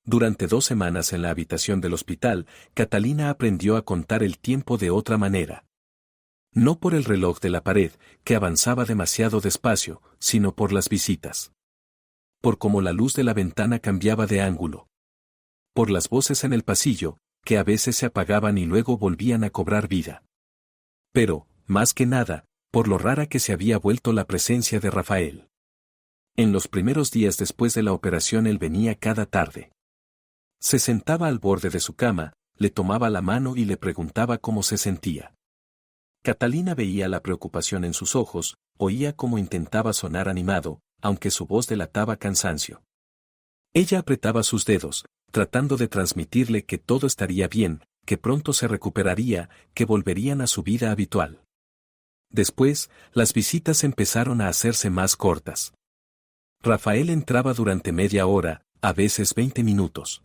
Durante 2 semanas en la habitación del hospital, Catalina aprendió a contar el tiempo de otra manera. No por el reloj de la pared, que avanzaba demasiado despacio, sino por las visitas. Por cómo la luz de la ventana cambiaba de ángulo. Por las voces en el pasillo, que a veces se apagaban y luego volvían a cobrar vida. Pero, más que nada, por lo rara que se había vuelto la presencia de Rafael. En los primeros días después de la operación él venía cada tarde. Se sentaba al borde de su cama, le tomaba la mano y le preguntaba cómo se sentía. Catalina veía la preocupación en sus ojos, oía cómo intentaba sonar animado, aunque su voz delataba cansancio. Ella apretaba sus dedos, tratando de transmitirle que todo estaría bien, que pronto se recuperaría, que volverían a su vida habitual. Después, las visitas empezaron a hacerse más cortas. Rafael entraba durante media hora, a veces 20 minutos.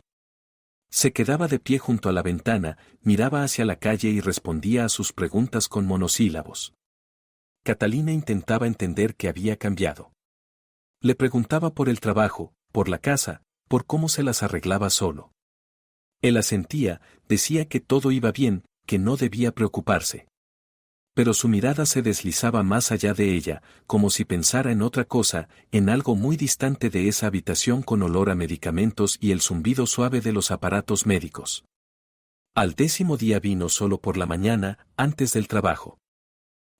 Se quedaba de pie junto a la ventana, miraba hacia la calle y respondía a sus preguntas con monosílabos. Catalina intentaba entender qué había cambiado. Le preguntaba por el trabajo, por la casa, por cómo se las arreglaba solo. Él asentía, decía que todo iba bien, que no debía preocuparse. Pero su mirada se deslizaba más allá de ella, como si pensara en otra cosa, en algo muy distante de esa habitación con olor a medicamentos y el zumbido suave de los aparatos médicos. Al 10.º día vino solo por la mañana, antes del trabajo.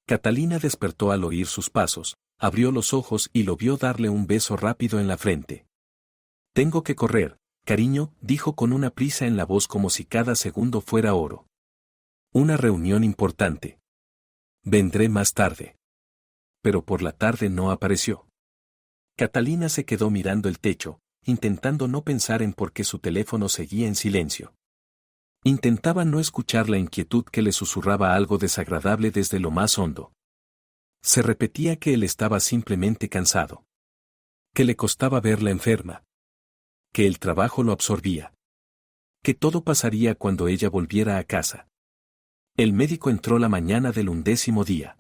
Catalina despertó al oír sus pasos, abrió los ojos y lo vio darle un beso rápido en la frente. «Tengo que correr, cariño», dijo con una prisa en la voz como si cada segundo fuera oro. «Una reunión importante. Vendré más tarde». Pero por la tarde no apareció. Catalina se quedó mirando el techo, intentando no pensar en por qué su teléfono seguía en silencio. Intentaba no escuchar la inquietud que le susurraba algo desagradable desde lo más hondo. Se repetía que él estaba simplemente cansado. Que le costaba verla enferma. Que el trabajo lo absorbía. Que todo pasaría cuando ella volviera a casa. El médico entró la mañana del 11.º día.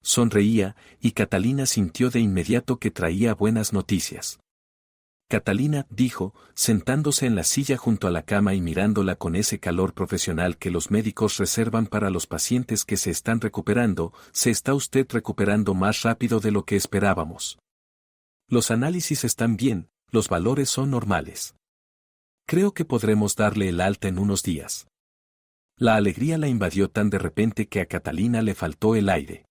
Sonreía, y Catalina sintió de inmediato que traía buenas noticias. «Catalina», dijo, sentándose en la silla junto a la cama y mirándola con ese calor profesional que los médicos reservan para los pacientes que se están recuperando, «se está usted recuperando más rápido de lo que esperábamos. Los análisis están bien, los valores son normales. Creo que podremos darle el alta en unos días». La alegría la invadió tan de repente que a Catalina le faltó el aire.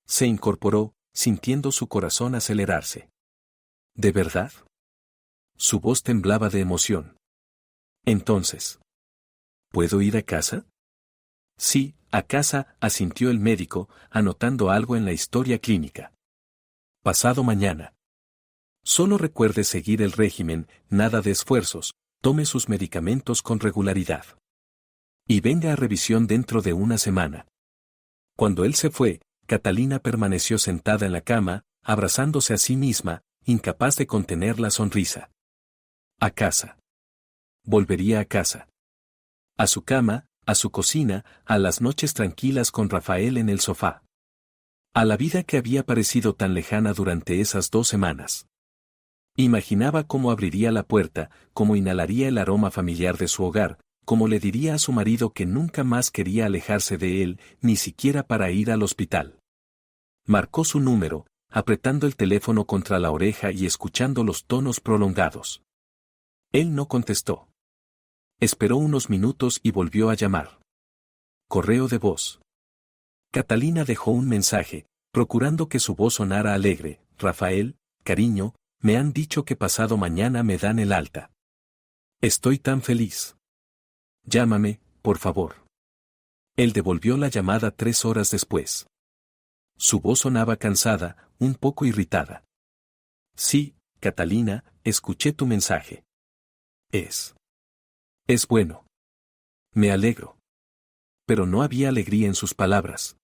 Se incorporó, sintiendo su corazón acelerarse. ¿De verdad? Su voz temblaba de emoción. Entonces, ¿puedo ir a casa? Sí, a casa, asintió el médico, anotando algo en la historia clínica. Pasado mañana. Solo recuerde seguir el régimen, nada de esfuerzos, tome sus medicamentos con regularidad. Y venga a revisión dentro de una semana. Cuando él se fue, Catalina permaneció sentada en la cama, abrazándose a sí misma, incapaz de contener la sonrisa. A casa. Volvería a casa. A su cama, a su cocina, a las noches tranquilas con Rafael en el sofá. A la vida que había parecido tan lejana durante esas 2 semanas. Imaginaba cómo abriría la puerta, cómo inhalaría el aroma familiar de su hogar, cómo le diría a su marido que nunca más quería alejarse de él, ni siquiera para ir al hospital. Marcó su número, apretando el teléfono contra la oreja y escuchando los tonos prolongados. Él no contestó. Esperó unos minutos y volvió a llamar. Correo de voz. Catalina dejó un mensaje, procurando que su voz sonara alegre. «Rafael, cariño, me han dicho que pasado mañana me dan el alta. Estoy tan feliz. Llámame, por favor». Él devolvió la llamada 3 horas después. Su voz sonaba cansada, un poco irritada. «Sí, Catalina, escuché tu mensaje. Es bueno. Me alegro». Pero no había alegría en sus palabras.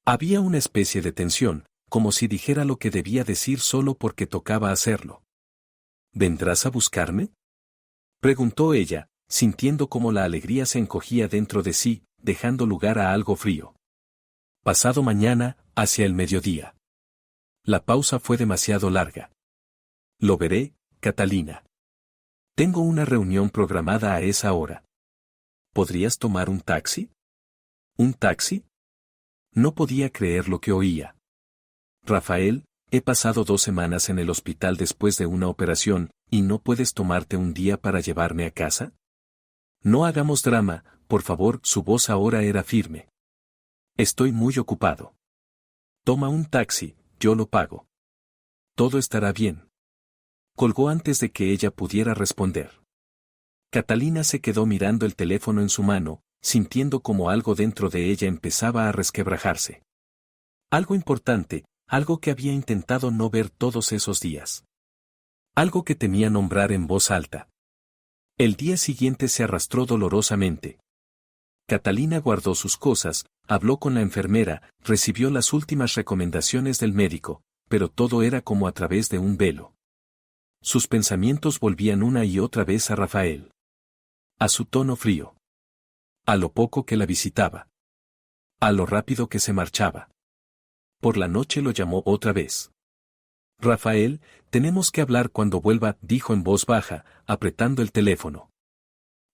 Había una especie de tensión, como si dijera lo que debía decir solo porque tocaba hacerlo. «¿Vendrás a buscarme?», preguntó ella, sintiendo cómo la alegría se encogía dentro de sí, dejando lugar a algo frío. «Pasado mañana, hacia el mediodía». La pausa fue demasiado larga. «Lo veré, Catalina». Tengo una reunión programada a esa hora. ¿Podrías tomar un taxi? ¿Un taxi? No podía creer lo que oía. Rafael, he pasado 2 semanas en el hospital después de una operación, ¿y no puedes tomarte un día para llevarme a casa? No hagamos drama, por favor. Su voz ahora era firme. Estoy muy ocupado. Toma un taxi, yo lo pago. Todo estará bien. Colgó antes de que ella pudiera responder. Catalina se quedó mirando el teléfono en su mano, sintiendo como algo dentro de ella empezaba a resquebrajarse. Algo importante, algo que había intentado no ver todos esos días. Algo que temía nombrar en voz alta. El día siguiente se arrastró dolorosamente. Catalina guardó sus cosas, habló con la enfermera, recibió las últimas recomendaciones del médico, pero todo era como a través de un velo. Sus pensamientos volvían una y otra vez a Rafael. A su tono frío. A lo poco que la visitaba. A lo rápido que se marchaba. Por la noche lo llamó otra vez. Rafael, tenemos que hablar cuando vuelva, dijo en voz baja, apretando el teléfono.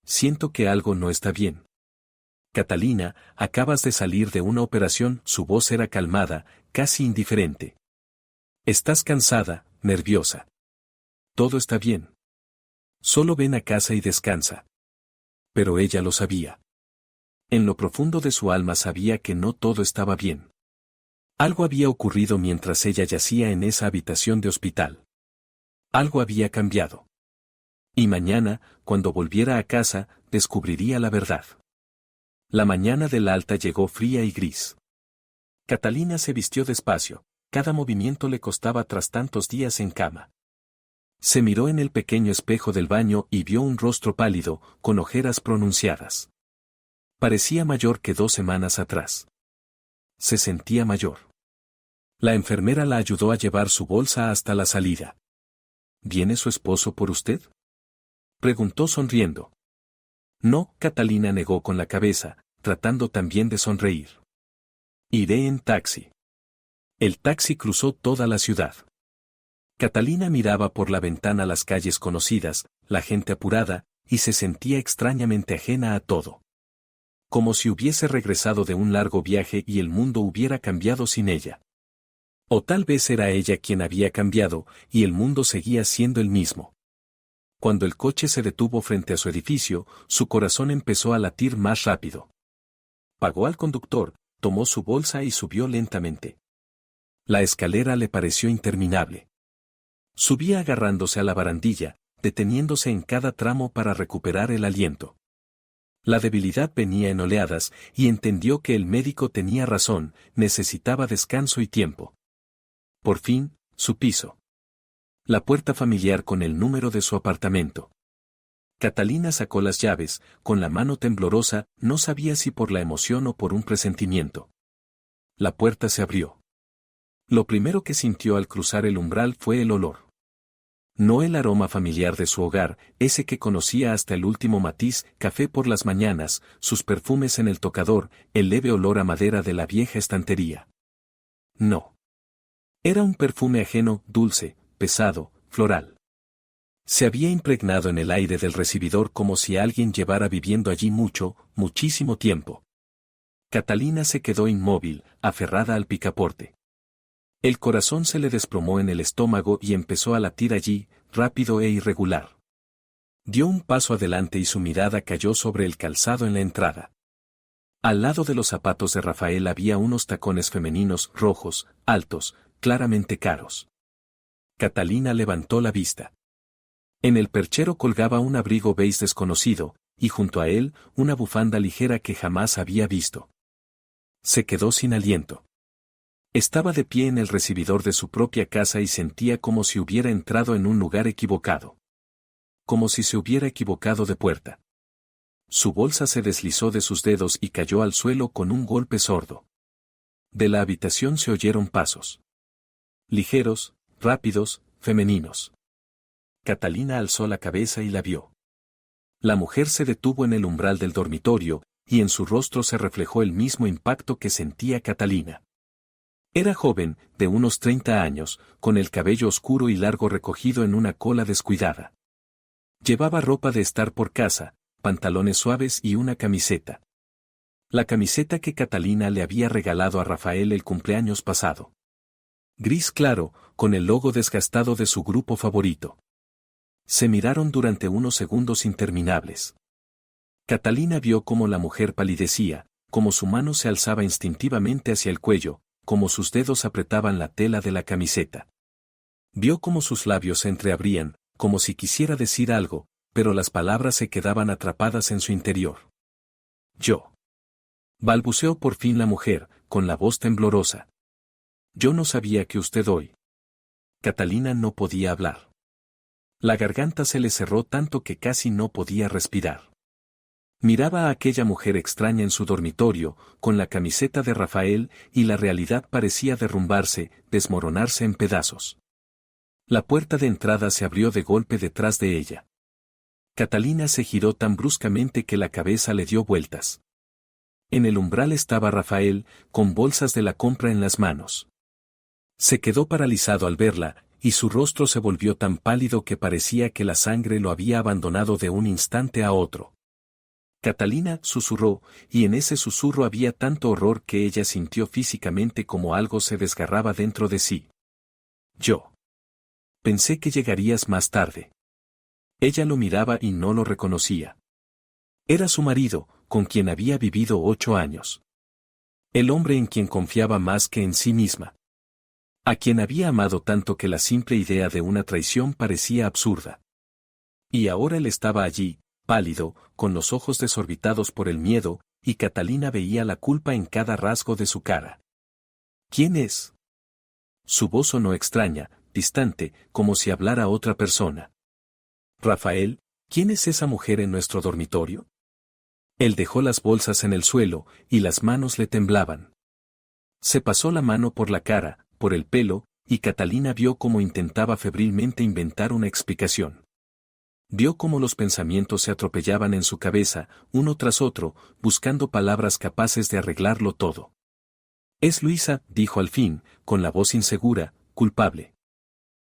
Siento que algo no está bien. Catalina, acabas de salir de una operación. Su voz era calmada, casi indiferente. Estás cansada, nerviosa. Todo está bien. Solo ven a casa y descansa. Pero ella lo sabía. En lo profundo de su alma sabía que no todo estaba bien. Algo había ocurrido mientras ella yacía en esa habitación de hospital. Algo había cambiado. Y mañana, cuando volviera a casa, descubriría la verdad. La mañana del alta llegó fría y gris. Catalina se vistió despacio, cada movimiento le costaba tras tantos días en cama. Se miró en el pequeño espejo del baño y vio un rostro pálido, con ojeras pronunciadas. Parecía mayor que 2 semanas atrás. Se sentía mayor. La enfermera la ayudó a llevar su bolsa hasta la salida. ¿Viene su esposo por usted?, preguntó sonriendo. No, Catalina negó con la cabeza, tratando también de sonreír. Iré en taxi. El taxi cruzó toda la ciudad. Catalina miraba por la ventana las calles conocidas, la gente apurada, y se sentía extrañamente ajena a todo. Como si hubiese regresado de un largo viaje y el mundo hubiera cambiado sin ella. O tal vez era ella quien había cambiado, y el mundo seguía siendo el mismo. Cuando el coche se detuvo frente a su edificio, su corazón empezó a latir más rápido. Pagó al conductor, tomó su bolsa y subió lentamente. La escalera le pareció interminable. Subía agarrándose a la barandilla, deteniéndose en cada tramo para recuperar el aliento. La debilidad venía en oleadas, y entendió que el médico tenía razón, necesitaba descanso y tiempo. Por fin, su piso. La puerta familiar con el número de su apartamento. Catalina sacó las llaves, con la mano temblorosa, no sabía si por la emoción o por un presentimiento. La puerta se abrió. Lo primero que sintió al cruzar el umbral fue el olor. No el aroma familiar de su hogar, ese que conocía hasta el último matiz, café por las mañanas, sus perfumes en el tocador, el leve olor a madera de la vieja estantería. No. Era un perfume ajeno, dulce, pesado, floral. Se había impregnado en el aire del recibidor como si alguien llevara viviendo allí mucho, muchísimo tiempo. Catalina se quedó inmóvil, aferrada al picaporte. El corazón se le desplomó en el estómago y empezó a latir allí, rápido e irregular. Dio un paso adelante y su mirada cayó sobre el calzado en la entrada. Al lado de los zapatos de Rafael había unos tacones femeninos, rojos, altos, claramente caros. Catalina levantó la vista. En el perchero colgaba un abrigo beige desconocido, y junto a él, una bufanda ligera que jamás había visto. Se quedó sin aliento. Estaba de pie en el recibidor de su propia casa y sentía como si hubiera entrado en un lugar equivocado. Como si se hubiera equivocado de puerta. Su bolsa se deslizó de sus dedos y cayó al suelo con un golpe sordo. De la habitación se oyeron pasos. Ligeros, rápidos, femeninos. Catalina alzó la cabeza y la vio. La mujer se detuvo en el umbral del dormitorio, y en su rostro se reflejó el mismo impacto que sentía Catalina. Era joven, de unos 30 años, con el cabello oscuro y largo recogido en una cola descuidada. Llevaba ropa de estar por casa, pantalones suaves y una camiseta. La camiseta que Catalina le había regalado a Rafael el cumpleaños pasado. Gris claro, con el logo desgastado de su grupo favorito. Se miraron durante unos segundos interminables. Catalina vio cómo la mujer palidecía, cómo su mano se alzaba instintivamente hacia el cuello, cómo sus dedos apretaban la tela de la camiseta. Vio cómo sus labios se entreabrían, como si quisiera decir algo, pero las palabras se quedaban atrapadas en su interior. Yo. Balbuceó por fin la mujer, con la voz temblorosa. Yo no sabía que usted hoy. Catalina no podía hablar. La garganta se le cerró tanto que casi no podía respirar. Miraba a aquella mujer extraña en su dormitorio, con la camiseta de Rafael, y la realidad parecía derrumbarse, desmoronarse en pedazos. La puerta de entrada se abrió de golpe detrás de ella. Catalina se giró tan bruscamente que la cabeza le dio vueltas. En el umbral estaba Rafael, con bolsas de la compra en las manos. Se quedó paralizado al verla, y su rostro se volvió tan pálido que parecía que la sangre lo había abandonado de un instante a otro. Catalina susurró, y en ese susurro había tanto horror que ella sintió físicamente como algo se desgarraba dentro de sí. Yo. Pensé que llegarías más tarde. Ella lo miraba y no lo reconocía. Era su marido, con quien había vivido 8 años. El hombre en quien confiaba más que en sí misma. A quien había amado tanto que la simple idea de una traición parecía absurda. Y ahora él estaba allí, pálido, con los ojos desorbitados por el miedo, y Catalina veía la culpa en cada rasgo de su cara. ¿Quién es? Su voz sonó extraña, distante, como si hablara otra persona. Rafael, ¿quién es esa mujer en nuestro dormitorio? Él dejó las bolsas en el suelo, y las manos le temblaban. Se pasó la mano por la cara, por el pelo, y Catalina vio cómo intentaba febrilmente inventar una explicación. Vio cómo los pensamientos se atropellaban en su cabeza, uno tras otro, buscando palabras capaces de arreglarlo todo. Es Luisa, dijo al fin, con la voz insegura, culpable.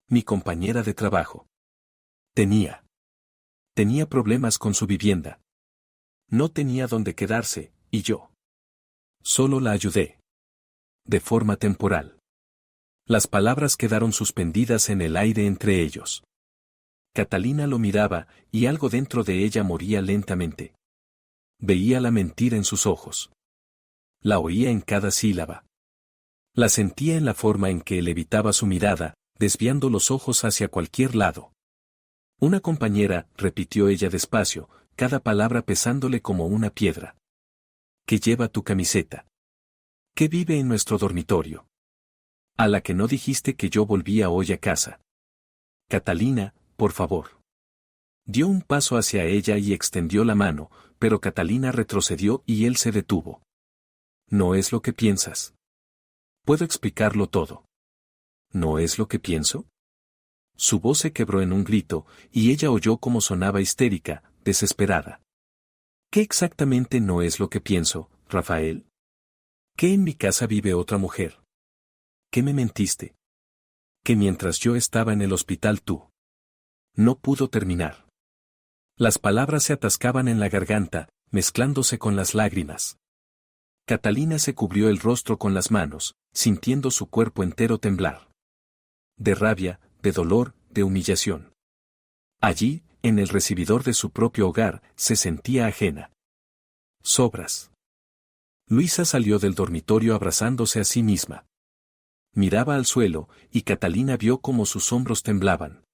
Mi compañera de trabajo. Tenía problemas con su vivienda. No tenía dónde quedarse, y yo. Solo la ayudé. De forma temporal. Las palabras quedaron suspendidas en el aire entre ellos. Catalina lo miraba, y algo dentro de ella moría lentamente. Veía la mentira en sus ojos. La oía en cada sílaba. La sentía en la forma en que él evitaba su mirada, desviando los ojos hacia cualquier lado. Una compañera, repitió ella despacio, cada palabra pesándole como una piedra. Que lleva tu camiseta. Que vive en nuestro dormitorio. A la que no dijiste que yo volvía hoy a casa. Catalina, por favor. Dio un paso hacia ella y extendió la mano, pero Catalina retrocedió y él se detuvo. No es lo que piensas. Puedo explicarlo todo. ¿No es lo que pienso? Su voz se quebró en un grito, y ella oyó cómo sonaba histérica, desesperada. ¿Qué exactamente no es lo que pienso, Rafael? ¿Que en mi casa vive otra mujer? ¿Que me mentiste? Que mientras yo estaba en el hospital tú. No pudo terminar. Las palabras se atascaban en la garganta, mezclándose con las lágrimas. Catalina se cubrió el rostro con las manos, sintiendo su cuerpo entero temblar. De rabia, de dolor, de humillación. Allí, en el recibidor de su propio hogar, se sentía ajena. Sobras. Luisa salió del dormitorio abrazándose a sí misma. Miraba al suelo, y Catalina vio cómo sus hombros temblaban.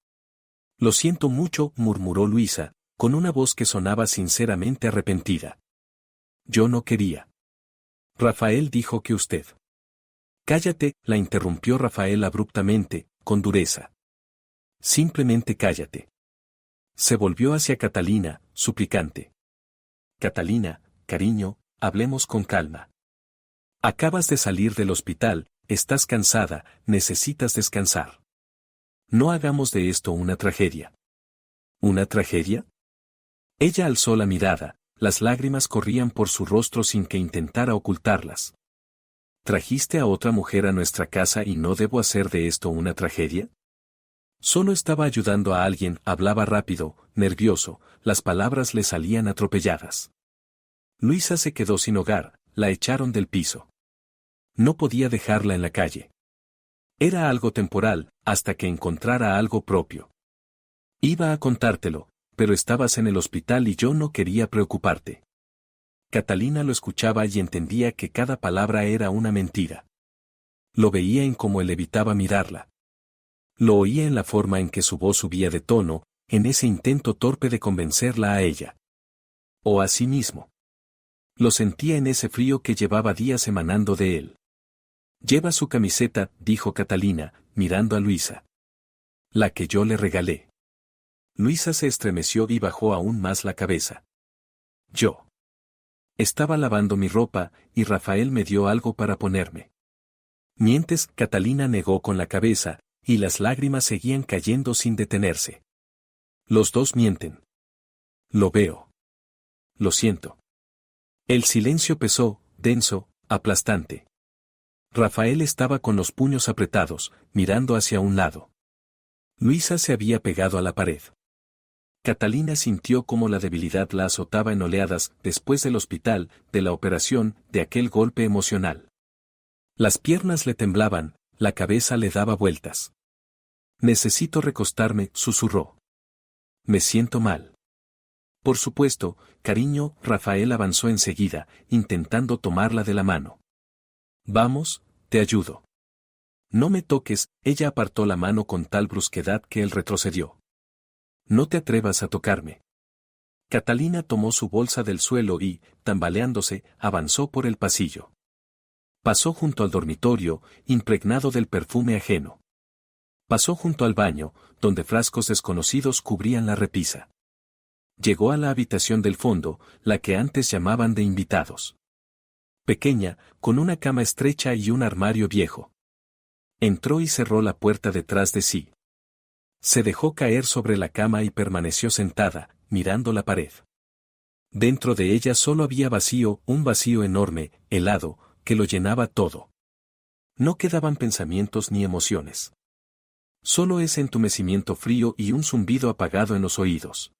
Lo siento mucho, murmuró Luisa, con una voz que sonaba sinceramente arrepentida. Yo no quería. Rafael dijo que usted. Cállate, la interrumpió Rafael abruptamente, con dureza. Simplemente cállate. Se volvió hacia Catalina, suplicante. Catalina, cariño, hablemos con calma. Acabas de salir del hospital, estás cansada, necesitas descansar. No hagamos de esto una tragedia. ¿Una tragedia? Ella alzó la mirada, las lágrimas corrían por su rostro sin que intentara ocultarlas. ¿Trajiste a otra mujer a nuestra casa y no debo hacer de esto una tragedia? Solo estaba ayudando a alguien, hablaba rápido, nervioso, las palabras le salían atropelladas. Luisa se quedó sin hogar, la echaron del piso. No podía dejarla en la calle. Era algo temporal, hasta que encontrara algo propio. Iba a contártelo, pero estabas en el hospital y yo no quería preocuparte. Catalina lo escuchaba y entendía que cada palabra era una mentira. Lo veía en cómo él evitaba mirarla. Lo oía en la forma en que su voz subía de tono, en ese intento torpe de convencerla a ella. O a sí mismo. Lo sentía en ese frío que llevaba días emanando de él. Lleva su camiseta, dijo Catalina, mirando a Luisa. La que yo le regalé. Luisa se estremeció y bajó aún más la cabeza. Yo. Estaba lavando mi ropa, y Rafael me dio algo para ponerme. Mientes, Catalina negó con la cabeza, y las lágrimas seguían cayendo sin detenerse. Los dos mienten. Lo veo. Lo siento. El silencio pesó, denso, aplastante. Rafael estaba con los puños apretados, mirando hacia un lado. Luisa se había pegado a la pared. Catalina sintió cómo la debilidad la azotaba en oleadas, después del hospital, de la operación, de aquel golpe emocional. Las piernas le temblaban, la cabeza le daba vueltas. Necesito recostarme, susurró. Me siento mal. Por supuesto, cariño, Rafael avanzó enseguida, intentando tomarla de la mano. Vamos, te ayudo. No me toques, ella apartó la mano con tal brusquedad que él retrocedió. No te atrevas a tocarme. Catalina tomó su bolsa del suelo y, tambaleándose, avanzó por el pasillo. Pasó junto al dormitorio, impregnado del perfume ajeno. Pasó junto al baño, donde frascos desconocidos cubrían la repisa. Llegó a la habitación del fondo, la que antes llamaban de invitados. Pequeña, con una cama estrecha y un armario viejo. Entró y cerró la puerta detrás de sí. Se dejó caer sobre la cama y permaneció sentada, mirando la pared. Dentro de ella solo había vacío, un vacío enorme, helado, que lo llenaba todo. No quedaban pensamientos ni emociones. Solo ese entumecimiento frío y un zumbido apagado en los oídos.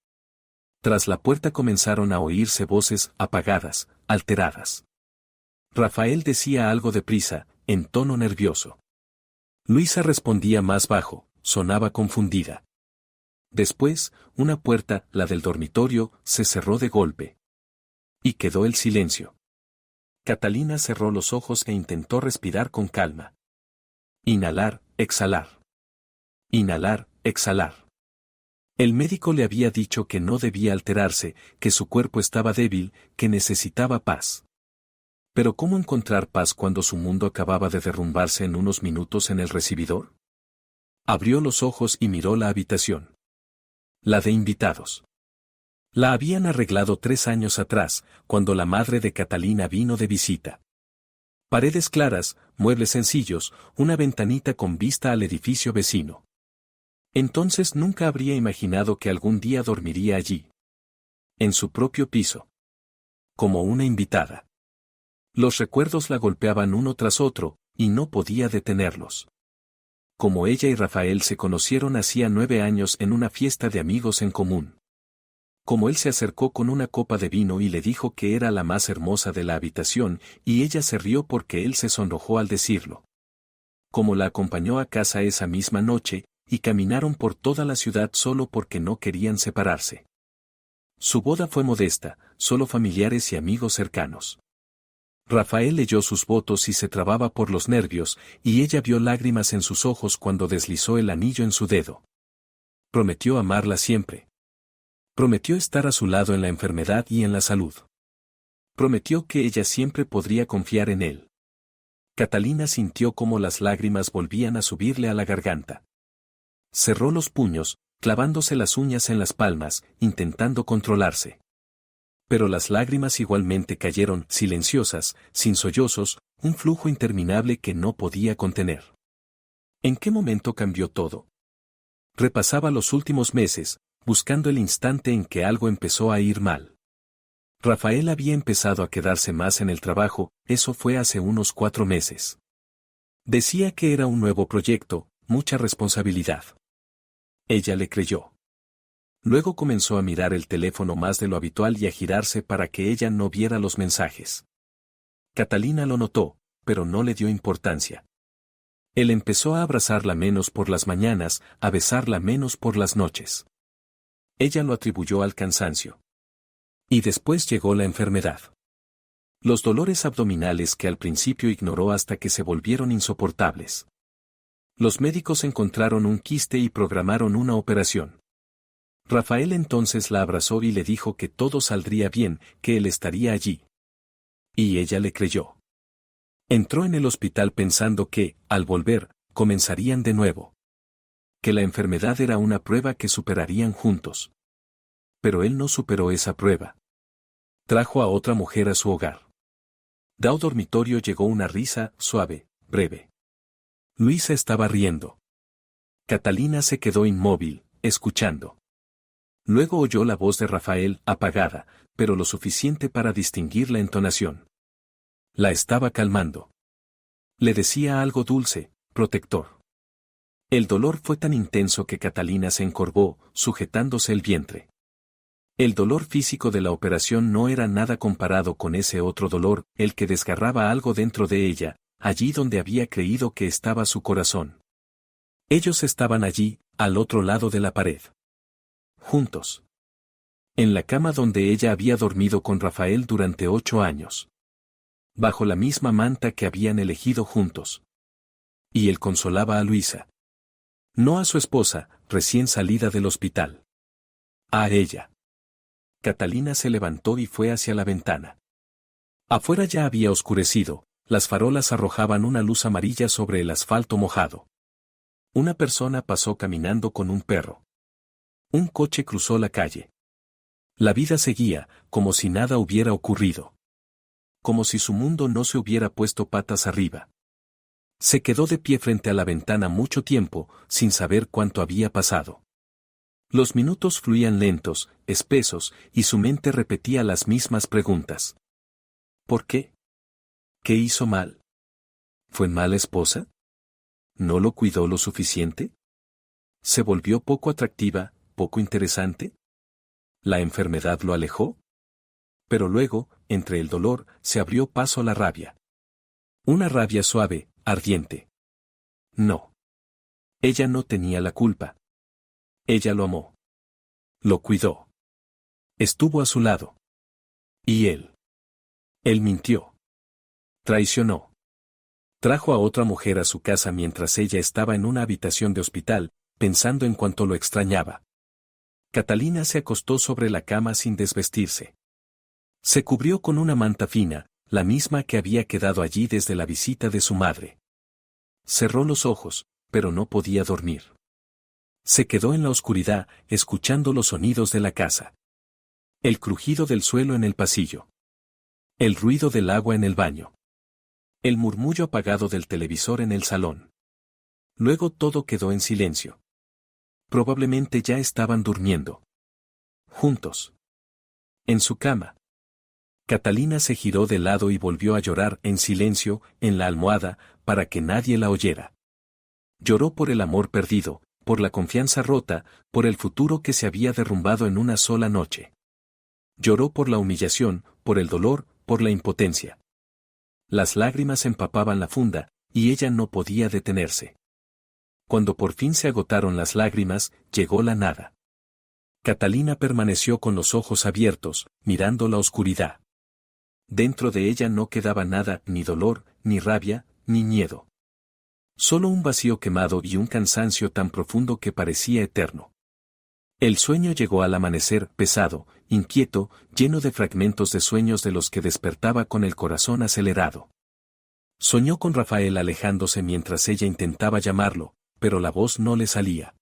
Tras la puerta comenzaron a oírse voces apagadas, alteradas. Rafael decía algo deprisa, en tono nervioso. Luisa respondía más bajo, sonaba confundida. Después, una puerta, la del dormitorio, se cerró de golpe. Y quedó el silencio. Catalina cerró los ojos e intentó respirar con calma. Inhalar, exhalar. Inhalar, exhalar. El médico le había dicho que no debía alterarse, que su cuerpo estaba débil, que necesitaba paz. Pero ¿cómo encontrar paz cuando su mundo acababa de derrumbarse en unos minutos en el recibidor? Abrió los ojos y miró la habitación. La de invitados. La habían arreglado 3 años atrás, cuando la madre de Catalina vino de visita. Paredes claras, muebles sencillos, una ventanita con vista al edificio vecino. Entonces nunca habría imaginado que algún día dormiría allí. En su propio piso. Como una invitada. Los recuerdos la golpeaban uno tras otro, y no podía detenerlos. Como ella y Rafael se conocieron hacía 9 años en una fiesta de amigos en común. Como él se acercó con una copa de vino y le dijo que era la más hermosa de la habitación, y ella se rió porque él se sonrojó al decirlo. Como la acompañó a casa esa misma noche, y caminaron por toda la ciudad solo porque no querían separarse. Su boda fue modesta, solo familiares y amigos cercanos. Rafael leyó sus votos y se trababa por los nervios, y ella vio lágrimas en sus ojos cuando deslizó el anillo en su dedo. Prometió amarla siempre. Prometió estar a su lado en la enfermedad y en la salud. Prometió que ella siempre podría confiar en él. Catalina sintió cómo las lágrimas volvían a subirle a la garganta. Cerró los puños, clavándose las uñas en las palmas, intentando controlarse. Pero las lágrimas igualmente cayeron, silenciosas, sin sollozos, un flujo interminable que no podía contener. ¿En qué momento cambió todo? Repasaba los últimos meses, buscando el instante en que algo empezó a ir mal. Rafael había empezado a quedarse más en el trabajo, eso fue hace unos 4 meses. Decía que era un nuevo proyecto, mucha responsabilidad. Ella le creyó. Luego comenzó a mirar el teléfono más de lo habitual y a girarse para que ella no viera los mensajes. Catalina lo notó, pero no le dio importancia. Él empezó a abrazarla menos por las mañanas, a besarla menos por las noches. Ella lo atribuyó al cansancio. Y después llegó la enfermedad. Los dolores abdominales que al principio ignoró hasta que se volvieron insoportables. Los médicos encontraron un quiste y programaron una operación. Rafael entonces la abrazó y le dijo que todo saldría bien, que él estaría allí. Y ella le creyó. Entró en el hospital pensando que, al volver, comenzarían de nuevo. Que la enfermedad era una prueba que superarían juntos. Pero él no superó esa prueba. Trajo a otra mujer a su hogar. Del dormitorio llegó una risa, suave, breve. Luisa estaba riendo. Catalina se quedó inmóvil, escuchando. Luego oyó la voz de Rafael, apagada, pero lo suficiente para distinguir la entonación. La estaba calmando. Le decía algo dulce, protector. El dolor fue tan intenso que Catalina se encorvó, sujetándose el vientre. El dolor físico de la operación no era nada comparado con ese otro dolor, el que desgarraba algo dentro de ella, allí donde había creído que estaba su corazón. Ellos estaban allí, al otro lado de la pared. Juntos. En la cama donde ella había dormido con Rafael durante 8 años. Bajo la misma manta que habían elegido juntos. Y él consolaba a Luisa. No a su esposa, recién salida del hospital. A ella. Catalina se levantó y fue hacia la ventana. Afuera ya había oscurecido, las farolas arrojaban una luz amarilla sobre el asfalto mojado. Una persona pasó caminando con un perro. Un coche cruzó la calle. La vida seguía, como si nada hubiera ocurrido. Como si su mundo no se hubiera puesto patas arriba. Se quedó de pie frente a la ventana mucho tiempo, sin saber cuánto había pasado. Los minutos fluían lentos, espesos, y su mente repetía las mismas preguntas. ¿Por qué? ¿Qué hizo mal? ¿Fue mala esposa? ¿No lo cuidó lo suficiente? ¿Se volvió poco atractiva, poco interesante? ¿La enfermedad lo alejó? Pero luego, entre el dolor, se abrió paso la rabia. Una rabia suave, ardiente. No. Ella no tenía la culpa. Ella lo amó. Lo cuidó. Estuvo a su lado. ¿Y él? Él mintió. Traicionó. Trajo a otra mujer a su casa mientras ella estaba en una habitación de hospital, pensando en cuánto lo extrañaba. Catalina se acostó sobre la cama sin desvestirse. Se cubrió con una manta fina, la misma que había quedado allí desde la visita de su madre. Cerró los ojos, pero no podía dormir. Se quedó en la oscuridad, escuchando los sonidos de la casa. El crujido del suelo en el pasillo. El ruido del agua en el baño. El murmullo apagado del televisor en el salón. Luego todo quedó en silencio. Probablemente ya estaban durmiendo. Juntos. En su cama. Catalina se giró de lado y volvió a llorar en silencio, en la almohada, para que nadie la oyera. Lloró por el amor perdido, por la confianza rota, por el futuro que se había derrumbado en una sola noche. Lloró por la humillación, por el dolor, por la impotencia. Las lágrimas empapaban la funda, y ella no podía detenerse. Cuando por fin se agotaron las lágrimas, llegó la nada. Catalina permaneció con los ojos abiertos, mirando la oscuridad. Dentro de ella no quedaba nada, ni dolor, ni rabia, ni miedo. Solo un vacío quemado y un cansancio tan profundo que parecía eterno. El sueño llegó al amanecer, pesado, inquieto, lleno de fragmentos de sueños de los que despertaba con el corazón acelerado. Soñó con Rafael alejándose mientras ella intentaba llamarlo, pero la voz no le salía.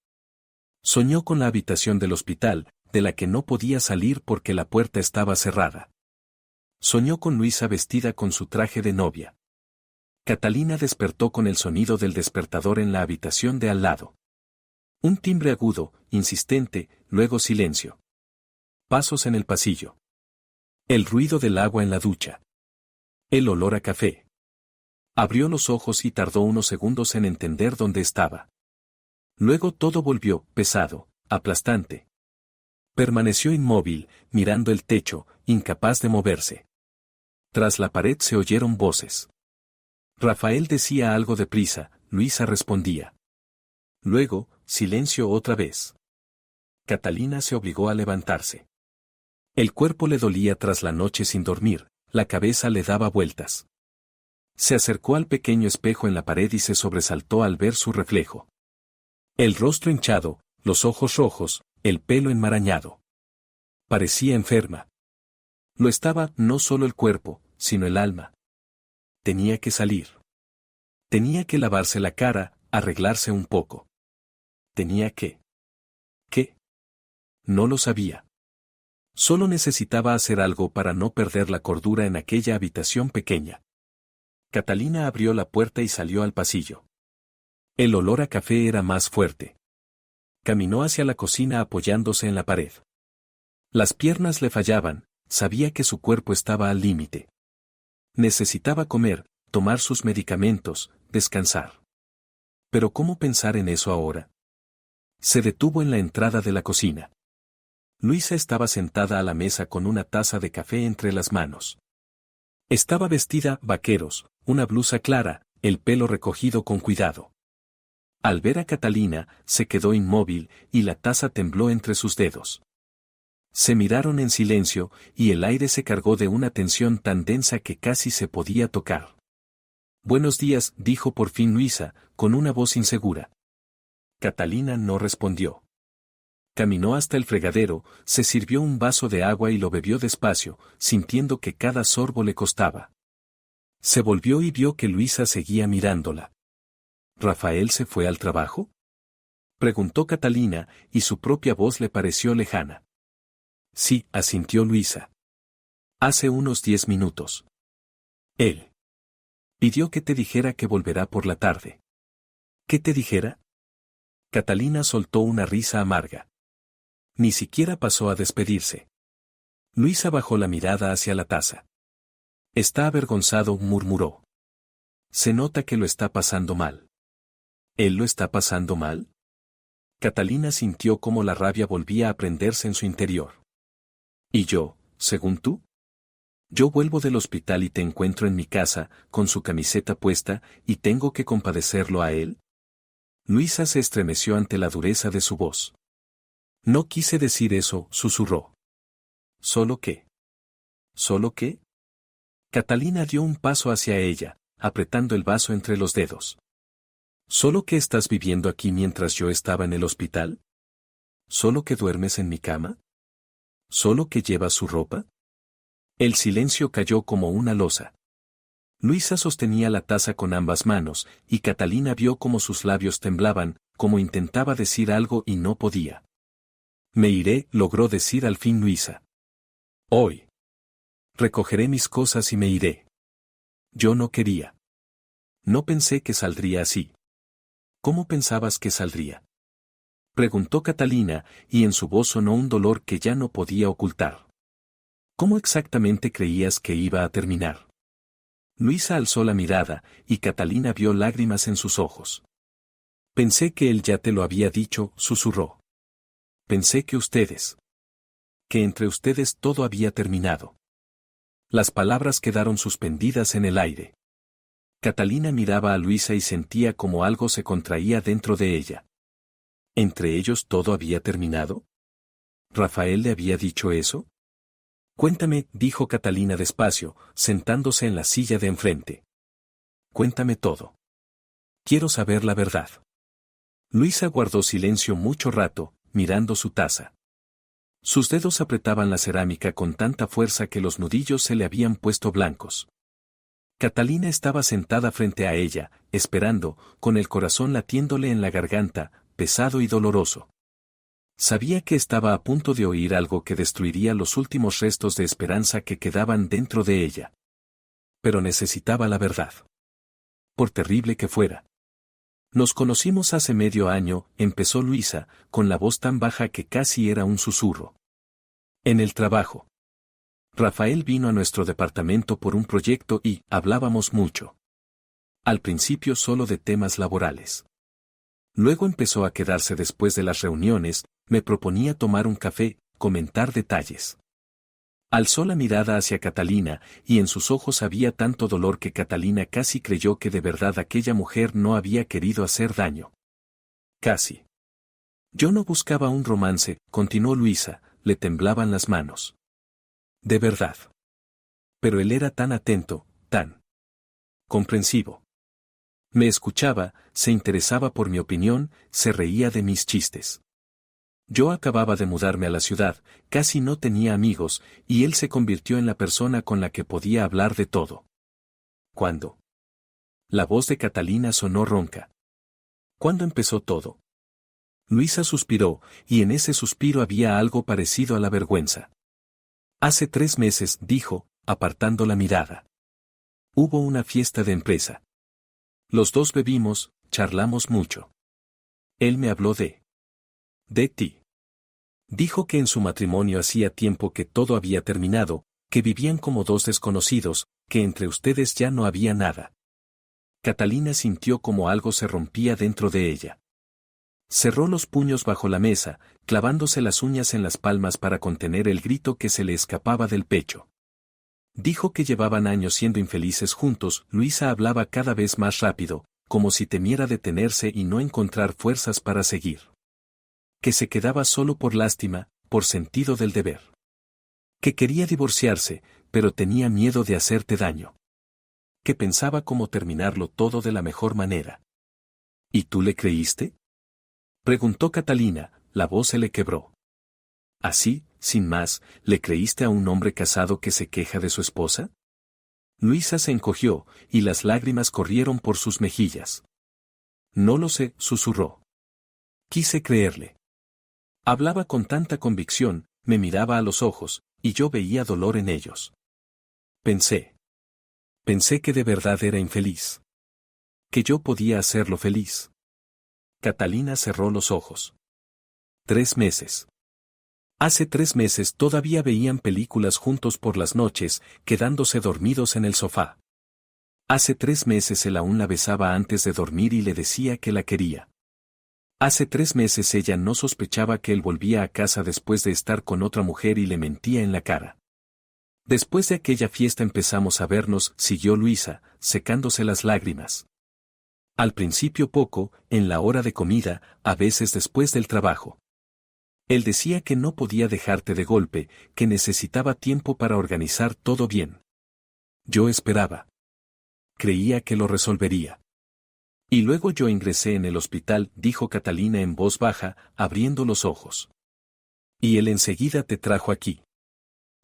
Soñó con la habitación del hospital, de la que no podía salir porque la puerta estaba cerrada. Soñó con Luisa vestida con su traje de novia. Catalina despertó con el sonido del despertador en la habitación de al lado. Un timbre agudo, insistente, luego silencio. Pasos en el pasillo. El ruido del agua en la ducha. El olor a café. Abrió los ojos y tardó unos segundos en entender dónde estaba. Luego todo volvió pesado, aplastante. Permaneció inmóvil, mirando el techo, incapaz de moverse. Tras la pared se oyeron voces. Rafael decía algo deprisa, Luisa respondía. Luego, silencio otra vez. Catalina se obligó a levantarse. El cuerpo le dolía tras la noche sin dormir, la cabeza le daba vueltas. Se acercó al pequeño espejo en la pared y se sobresaltó al ver su reflejo. El rostro hinchado, los ojos rojos, el pelo enmarañado. Parecía enferma. Lo estaba no solo el cuerpo, sino el alma. Tenía que salir. Tenía que lavarse la cara, arreglarse un poco. Tenía que... ¿Qué? No lo sabía. Solo necesitaba hacer algo para no perder la cordura en aquella habitación pequeña. Catalina abrió la puerta y salió al pasillo. El olor a café era más fuerte. Caminó hacia la cocina apoyándose en la pared. Las piernas le fallaban, sabía que su cuerpo estaba al límite. Necesitaba comer, tomar sus medicamentos, descansar. Pero ¿cómo pensar en eso ahora? Se detuvo en la entrada de la cocina. Luisa estaba sentada a la mesa con una taza de café entre las manos. Estaba vestida vaqueros, una blusa clara, el pelo recogido con cuidado. Al ver a Catalina, se quedó inmóvil y la taza tembló entre sus dedos. Se miraron en silencio y el aire se cargó de una tensión tan densa que casi se podía tocar. Buenos días, dijo por fin Luisa, con una voz insegura. Catalina no respondió. Caminó hasta el fregadero, se sirvió un vaso de agua y lo bebió despacio, sintiendo que cada sorbo le costaba. Se volvió y vio que Luisa seguía mirándola. ¿Rafael se fue al trabajo? Preguntó Catalina, y su propia voz le pareció lejana. Sí, asintió Luisa. Hace unos 10 minutos. Él. Pidió que te dijera que volverá por la tarde. ¿Qué te dijera? Catalina soltó una risa amarga. Ni siquiera pasó a despedirse. Luisa bajó la mirada hacia la taza. Está avergonzado, murmuró. Se nota que lo está pasando mal. ¿Él lo está pasando mal? Catalina sintió cómo la rabia volvía a prenderse en su interior. ¿Y yo, según tú? Yo vuelvo del hospital y te encuentro en mi casa, con su camiseta puesta, y tengo que compadecerlo a él. Luisa se estremeció ante la dureza de su voz. No quise decir eso, susurró. ¿Solo qué? ¿Solo qué? Catalina dio un paso hacia ella, apretando el vaso entre los dedos. ¿Solo que estás viviendo aquí mientras yo estaba en el hospital? ¿Solo que duermes en mi cama? ¿Solo que llevas su ropa? El silencio cayó como una losa. Luisa sostenía la taza con ambas manos, y Catalina vio cómo sus labios temblaban, como intentaba decir algo y no podía. Me iré, logró decir al fin Luisa. Hoy. Recogeré mis cosas y me iré. Yo no quería. No pensé que saldría así. ¿Cómo pensabas que saldría? Preguntó Catalina, y en su voz sonó un dolor que ya no podía ocultar. ¿Cómo exactamente creías que iba a terminar? Luisa alzó la mirada, y Catalina vio lágrimas en sus ojos. Pensé que él ya te lo había dicho, susurró. Pensé que ustedes. Que entre ustedes todo había terminado. Las palabras quedaron suspendidas en el aire. Catalina miraba a Luisa y sentía como algo se contraía dentro de ella. ¿Entre ellos todo había terminado? ¿Rafael le había dicho eso? Cuéntame, dijo Catalina despacio, sentándose en la silla de enfrente. Cuéntame todo. Quiero saber la verdad. Luisa guardó silencio mucho rato, mirando su taza. Sus dedos apretaban la cerámica con tanta fuerza que los nudillos se le habían puesto blancos. Catalina estaba sentada frente a ella, esperando, con el corazón latiéndole en la garganta, pesado y doloroso. Sabía que estaba a punto de oír algo que destruiría los últimos restos de esperanza que quedaban dentro de ella. Pero necesitaba la verdad. Por terrible que fuera. Nos conocimos hace medio año, empezó Luisa, con la voz tan baja que casi era un susurro. En el trabajo. Rafael vino a nuestro departamento por un proyecto y hablábamos mucho. Al principio solo de temas laborales. Luego empezó a quedarse después de las reuniones, me proponía tomar un café, comentar detalles. Alzó la mirada hacia Catalina, y en sus ojos había tanto dolor que Catalina casi creyó que de verdad aquella mujer no había querido hacer daño. Casi. Yo no buscaba un romance, continuó Luisa, le temblaban las manos. De verdad. Pero él era tan atento, tan comprensivo. Me escuchaba, se interesaba por mi opinión, se reía de mis chistes. Yo acababa de mudarme a la ciudad, casi no tenía amigos, y él se convirtió en la persona con la que podía hablar de todo. ¿Cuándo? La voz de Catalina sonó ronca. ¿Cuándo empezó todo? Luisa suspiró, y en ese suspiro había algo parecido a la vergüenza. Hace 3 meses, dijo, apartando la mirada. Hubo una fiesta de empresa. Los dos bebimos, charlamos mucho. Él me habló de ti. Dijo que en su matrimonio hacía tiempo que todo había terminado, que vivían como dos desconocidos, que entre ustedes ya no había nada. Catalina sintió como algo se rompía dentro de ella. Cerró los puños bajo la mesa, clavándose las uñas en las palmas para contener el grito que se le escapaba del pecho. Dijo que llevaban años siendo infelices juntos. Luisa hablaba cada vez más rápido, como si temiera detenerse y no encontrar fuerzas para seguir. Que se quedaba solo por lástima, por sentido del deber. Que quería divorciarse, pero tenía miedo de hacerte daño. Que pensaba cómo terminarlo todo de la mejor manera. ¿Y tú le creíste? Preguntó Catalina, la voz se le quebró. Así, sin más, ¿le creíste a un hombre casado que se queja de su esposa? Luisa se encogió, y las lágrimas corrieron por sus mejillas. No lo sé, susurró. Quise creerle. Hablaba con tanta convicción, me miraba a los ojos, y yo veía dolor en ellos. Pensé que de verdad era infeliz. Que yo podía hacerlo feliz. Catalina cerró los ojos. 3 meses. Hace 3 meses todavía veían películas juntos por las noches, quedándose dormidos en el sofá. Hace 3 meses él aún la besaba antes de dormir y le decía que la quería. Hace 3 meses ella no sospechaba que él volvía a casa después de estar con otra mujer y le mentía en la cara. Después de aquella fiesta empezamos a vernos, siguió Luisa, secándose las lágrimas. Al principio poco, en la hora de comida, a veces después del trabajo. Él decía que no podía dejarte de golpe, que necesitaba tiempo para organizar todo bien. Yo esperaba. Creía que lo resolvería. Y luego yo ingresé en el hospital, dijo Catalina en voz baja, abriendo los ojos. Y él enseguida te trajo aquí.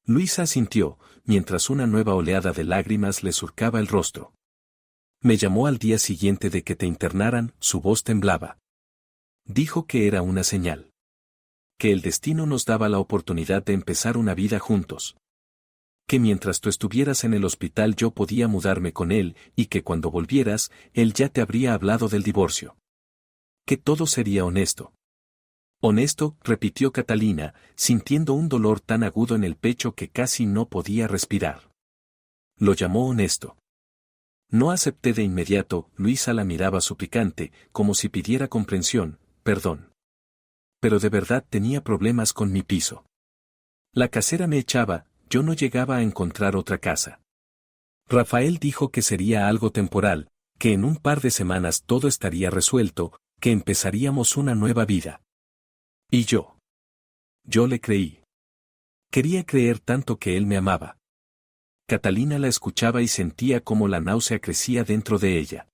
Luisa asintió, mientras una nueva oleada de lágrimas le surcaba el rostro. Me llamó al día siguiente de que te internaran, su voz temblaba. Dijo que era una señal. Que el destino nos daba la oportunidad de empezar una vida juntos. Que mientras tú estuvieras en el hospital yo podía mudarme con él, y que cuando volvieras, él ya te habría hablado del divorcio. Que todo sería honesto. Honesto, repitió Catalina, sintiendo un dolor tan agudo en el pecho que casi no podía respirar. Lo llamó honesto. No acepté de inmediato, Luisa la miraba suplicante, como si pidiera comprensión, perdón. Pero de verdad tenía problemas con mi piso. La casera me echaba, yo no llegaba a encontrar otra casa. Rafael dijo que sería algo temporal, que en un par de semanas todo estaría resuelto, que empezaríamos una nueva vida. Y yo le creí. Quería creer tanto que él me amaba. Catalina la escuchaba y sentía cómo la náusea crecía dentro de ella.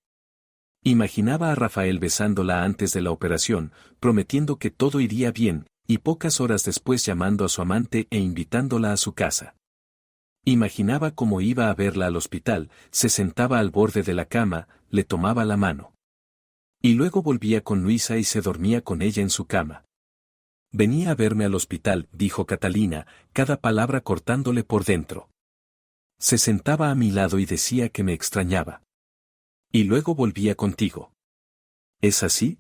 Imaginaba a Rafael besándola antes de la operación, prometiendo que todo iría bien, y pocas horas después llamando a su amante e invitándola a su casa. Imaginaba cómo iba a verla al hospital, se sentaba al borde de la cama, le tomaba la mano. Y luego volvía con Luisa y se dormía con ella en su cama. Venía a verme al hospital, dijo Catalina, cada palabra cortándole por dentro. Se sentaba a mi lado y decía que me extrañaba. Y luego volvía contigo. ¿Es así?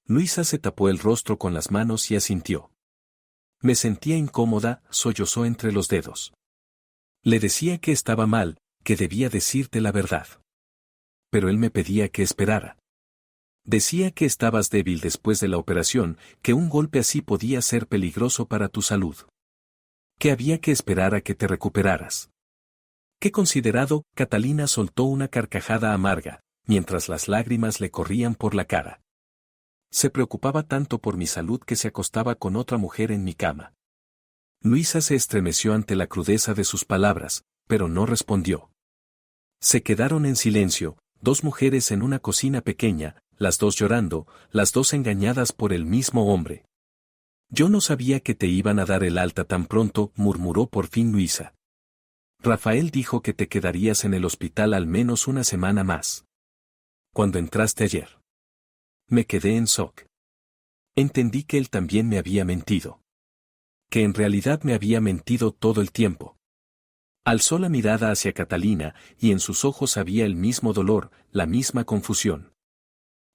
Luisa se tapó el rostro con las manos y asintió. Me sentía incómoda, sollozó entre los dedos. Le decía que estaba mal, que debía decirte la verdad. Pero él me pedía que esperara. Decía que estabas débil después de la operación, que un golpe así podía ser peligroso para tu salud. Que había que esperar a que te recuperaras. Qué considerado. Catalina soltó una carcajada amarga, mientras las lágrimas le corrían por la cara. Se preocupaba tanto por mi salud que se acostaba con otra mujer en mi cama. Luisa se estremeció ante la crudeza de sus palabras, pero no respondió. Se quedaron en silencio, dos mujeres en una cocina pequeña, las dos llorando, las dos engañadas por el mismo hombre. Yo no sabía que te iban a dar el alta tan pronto, murmuró por fin Luisa. Rafael dijo que te quedarías en el hospital al menos una semana más. Cuando entraste ayer. Me quedé en shock. Entendí que él también me había mentido. Que en realidad me había mentido todo el tiempo. Alzó la mirada hacia Catalina, y en sus ojos había el mismo dolor, la misma confusión.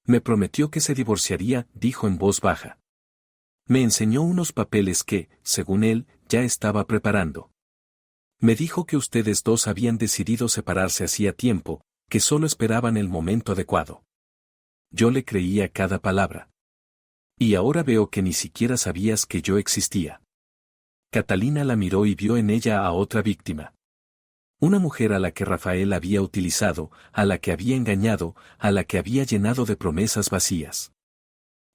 Me prometió que se divorciaría, dijo en voz baja. Me enseñó unos papeles que, según él, ya estaba preparando. Me dijo que ustedes dos habían decidido separarse hacía tiempo, que solo esperaban el momento adecuado. Yo le creía cada palabra. Y ahora veo que ni siquiera sabías que yo existía. Catalina la miró y vio en ella a otra víctima. Una mujer a la que Rafael había utilizado, a la que había engañado, a la que había llenado de promesas vacías.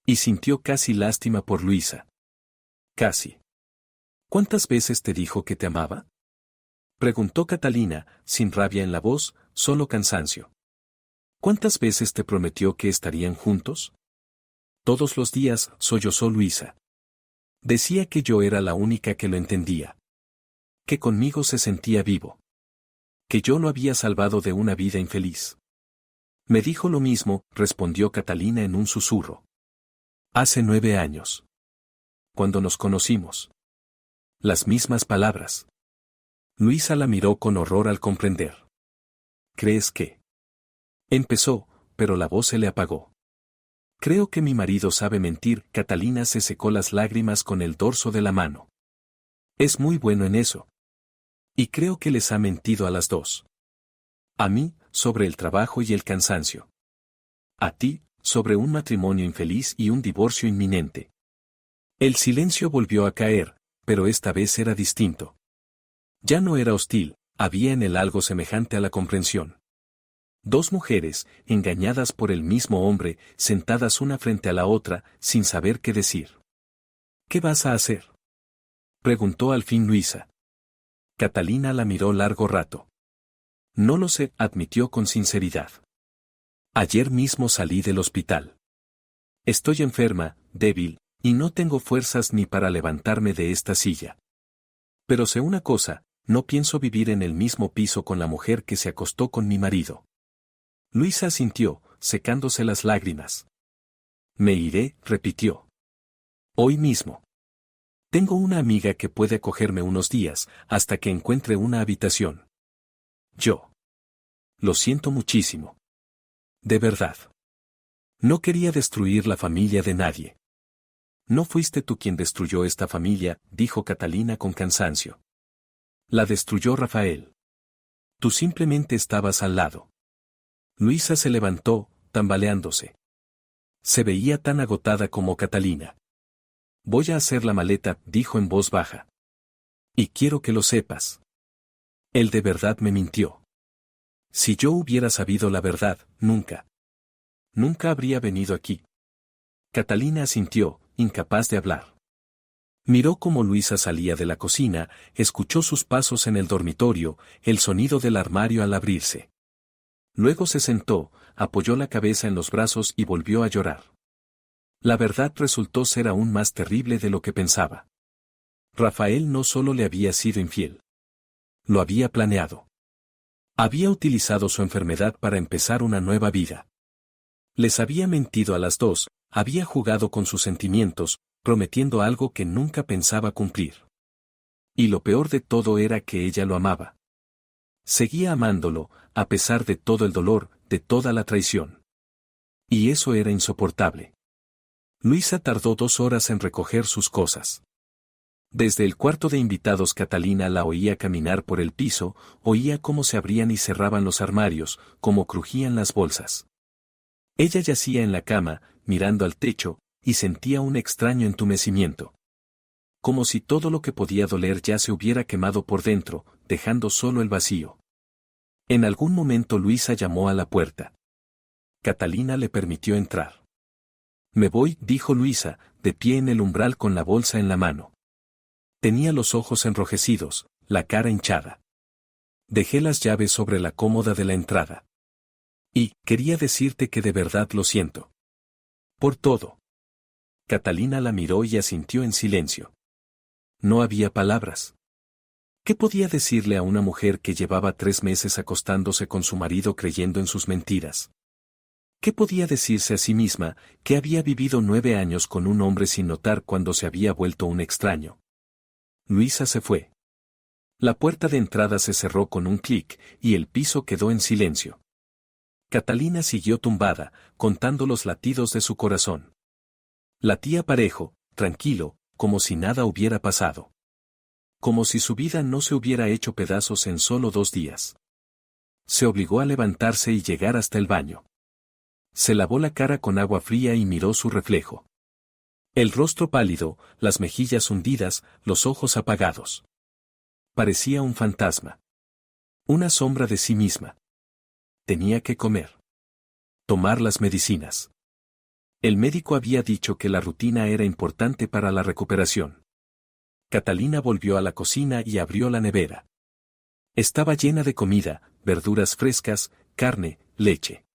Y sintió casi lástima por Luisa. Casi. ¿Cuántas veces te dijo que te amaba? Preguntó Catalina, sin rabia en la voz, solo cansancio. ¿Cuántas veces te prometió que estarían juntos? Todos los días, sollozó Luisa. Decía que yo era la única que lo entendía. Que conmigo se sentía vivo. Que yo lo había salvado de una vida infeliz. Me dijo lo mismo, respondió Catalina en un susurro. Hace 9 años. Cuando nos conocimos. Las mismas palabras. Luisa la miró con horror al comprender. ¿Crees que? Empezó, pero la voz se le apagó. Creo que mi marido sabe mentir. Catalina se secó las lágrimas con el dorso de la mano. Es muy bueno en eso. Y creo que les ha mentido a las dos. A mí, sobre el trabajo y el cansancio. A ti, sobre un matrimonio infeliz y un divorcio inminente. El silencio volvió a caer, pero esta vez era distinto. Ya no era hostil, había en él algo semejante a la comprensión. Dos mujeres, engañadas por el mismo hombre, sentadas una frente a la otra, sin saber qué decir. ¿Qué vas a hacer? Preguntó al fin Luisa. Catalina la miró largo rato. No lo sé, admitió con sinceridad. Ayer mismo salí del hospital. Estoy enferma, débil, y no tengo fuerzas ni para levantarme de esta silla. Pero sé una cosa, no pienso vivir en el mismo piso con la mujer que se acostó con mi marido. Luisa asintió, secándose las lágrimas. Me iré, repitió. Hoy mismo. Tengo una amiga que puede acogerme unos días, hasta que encuentre una habitación. Yo. Lo siento muchísimo. De verdad. No quería destruir la familia de nadie. No fuiste tú quien destruyó esta familia, dijo Catalina con cansancio. La destruyó Rafael. Tú simplemente estabas al lado. Luisa se levantó, tambaleándose. Se veía tan agotada como Catalina. Voy a hacer la maleta, dijo en voz baja. Y quiero que lo sepas. Él de verdad me mintió. Si yo hubiera sabido la verdad, nunca habría venido aquí. Catalina asintió, incapaz de hablar. Miró cómo Luisa salía de la cocina, escuchó sus pasos en el dormitorio, el sonido del armario al abrirse. Luego se sentó, apoyó la cabeza en los brazos y volvió a llorar. La verdad resultó ser aún más terrible de lo que pensaba. Rafael no solo le había sido infiel. Lo había planeado. Había utilizado su enfermedad para empezar una nueva vida. Les había mentido a las dos, había jugado con sus sentimientos, prometiendo algo que nunca pensaba cumplir. Y lo peor de todo era que ella lo amaba. Seguía amándolo, a pesar de todo el dolor, de toda la traición. Y eso era insoportable. Luisa tardó 2 horas en recoger sus cosas. Desde el cuarto de invitados Catalina la oía caminar por el piso, oía cómo se abrían y cerraban los armarios, cómo crujían las bolsas. Ella yacía en la cama, mirando al techo, y sentía un extraño entumecimiento. Como si todo lo que podía doler ya se hubiera quemado por dentro, dejando solo el vacío. En algún momento Luisa llamó a la puerta. Catalina le permitió entrar. «Me voy», dijo Luisa, de pie en el umbral con la bolsa en la mano. Tenía los ojos enrojecidos, la cara hinchada. Dejé las llaves sobre la cómoda de la entrada. Y quería decirte que de verdad lo siento. Por todo. Catalina la miró y asintió en silencio. No había palabras. ¿Qué podía decirle a una mujer que llevaba 3 meses acostándose con su marido creyendo en sus mentiras? ¿Qué podía decirse a sí misma, que había vivido 9 años con un hombre sin notar cuando se había vuelto un extraño? Luisa se fue. La puerta de entrada se cerró con un clic, y el piso quedó en silencio. Catalina siguió tumbada, contando los latidos de su corazón. Latía parejo, tranquilo, como si nada hubiera pasado. Como si su vida no se hubiera hecho pedazos en solo 2 días. Se obligó a levantarse y llegar hasta el baño. Se lavó la cara con agua fría y miró su reflejo. El rostro pálido, las mejillas hundidas, los ojos apagados. Parecía un fantasma. Una sombra de sí misma. Tenía que comer. Tomar las medicinas. El médico había dicho que la rutina era importante para la recuperación. Catalina volvió a la cocina y abrió la nevera. Estaba llena de comida, verduras frescas, carne, leche.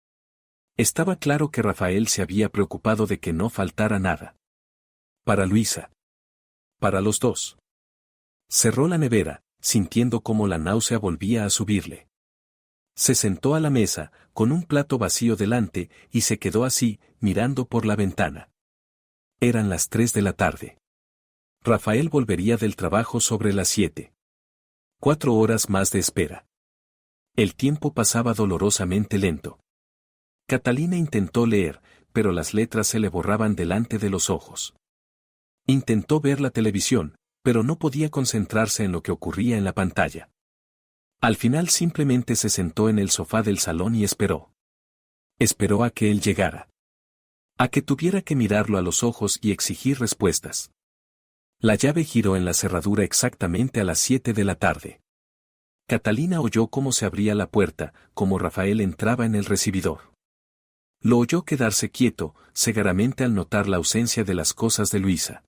Estaba claro que Rafael se había preocupado de que no faltara nada. Para Luisa. Para los dos. Cerró la nevera, sintiendo cómo la náusea volvía a subirle. Se sentó a la mesa, con un plato vacío delante, y se quedó así, mirando por la ventana. Eran las 3 de la tarde. Rafael volvería del trabajo sobre las 7. 4 horas más de espera. El tiempo pasaba dolorosamente lento. Catalina intentó leer, pero las letras se le borraban delante de los ojos. Intentó ver la televisión, pero no podía concentrarse en lo que ocurría en la pantalla. Al final simplemente se sentó en el sofá del salón y esperó. Esperó a que él llegara. A que tuviera que mirarlo a los ojos y exigir respuestas. La llave giró en la cerradura exactamente a las 7 de la tarde. Catalina oyó cómo se abría la puerta, cómo Rafael entraba en el recibidor. Lo oyó quedarse quieto, cegaramente al notar la ausencia de las cosas de Luisa.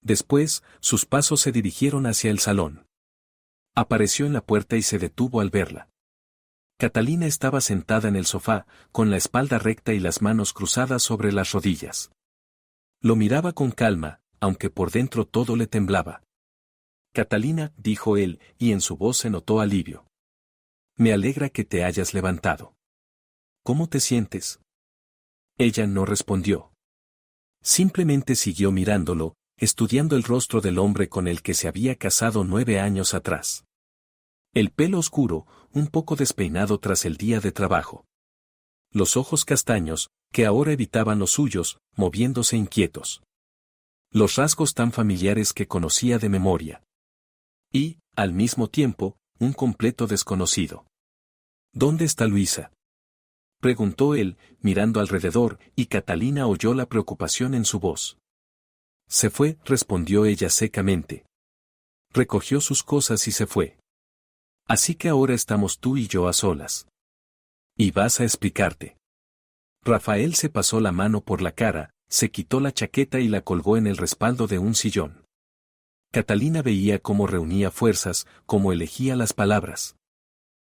Después, sus pasos se dirigieron hacia el salón. Apareció en la puerta y se detuvo al verla. Catalina estaba sentada en el sofá, con la espalda recta y las manos cruzadas sobre las rodillas. Lo miraba con calma, aunque por dentro todo le temblaba. «Catalina», dijo él, y en su voz se notó alivio. «Me alegra que te hayas levantado. ¿Cómo te sientes?» Ella no respondió. Simplemente siguió mirándolo, estudiando el rostro del hombre con el que se había casado 9 años atrás. El pelo oscuro, un poco despeinado tras el día de trabajo. Los ojos castaños, que ahora evitaban los suyos, moviéndose inquietos. Los rasgos tan familiares que conocía de memoria. Y, al mismo tiempo, un completo desconocido. «¿Dónde está Luisa?», preguntó él, mirando alrededor, y Catalina oyó la preocupación en su voz. «Se fue», respondió ella secamente. Recogió sus cosas y se fue. «Así que ahora estamos tú y yo a solas. Y vas a explicarte». Rafael se pasó la mano por la cara, se quitó la chaqueta y la colgó en el respaldo de un sillón. Catalina veía cómo reunía fuerzas, cómo elegía las palabras.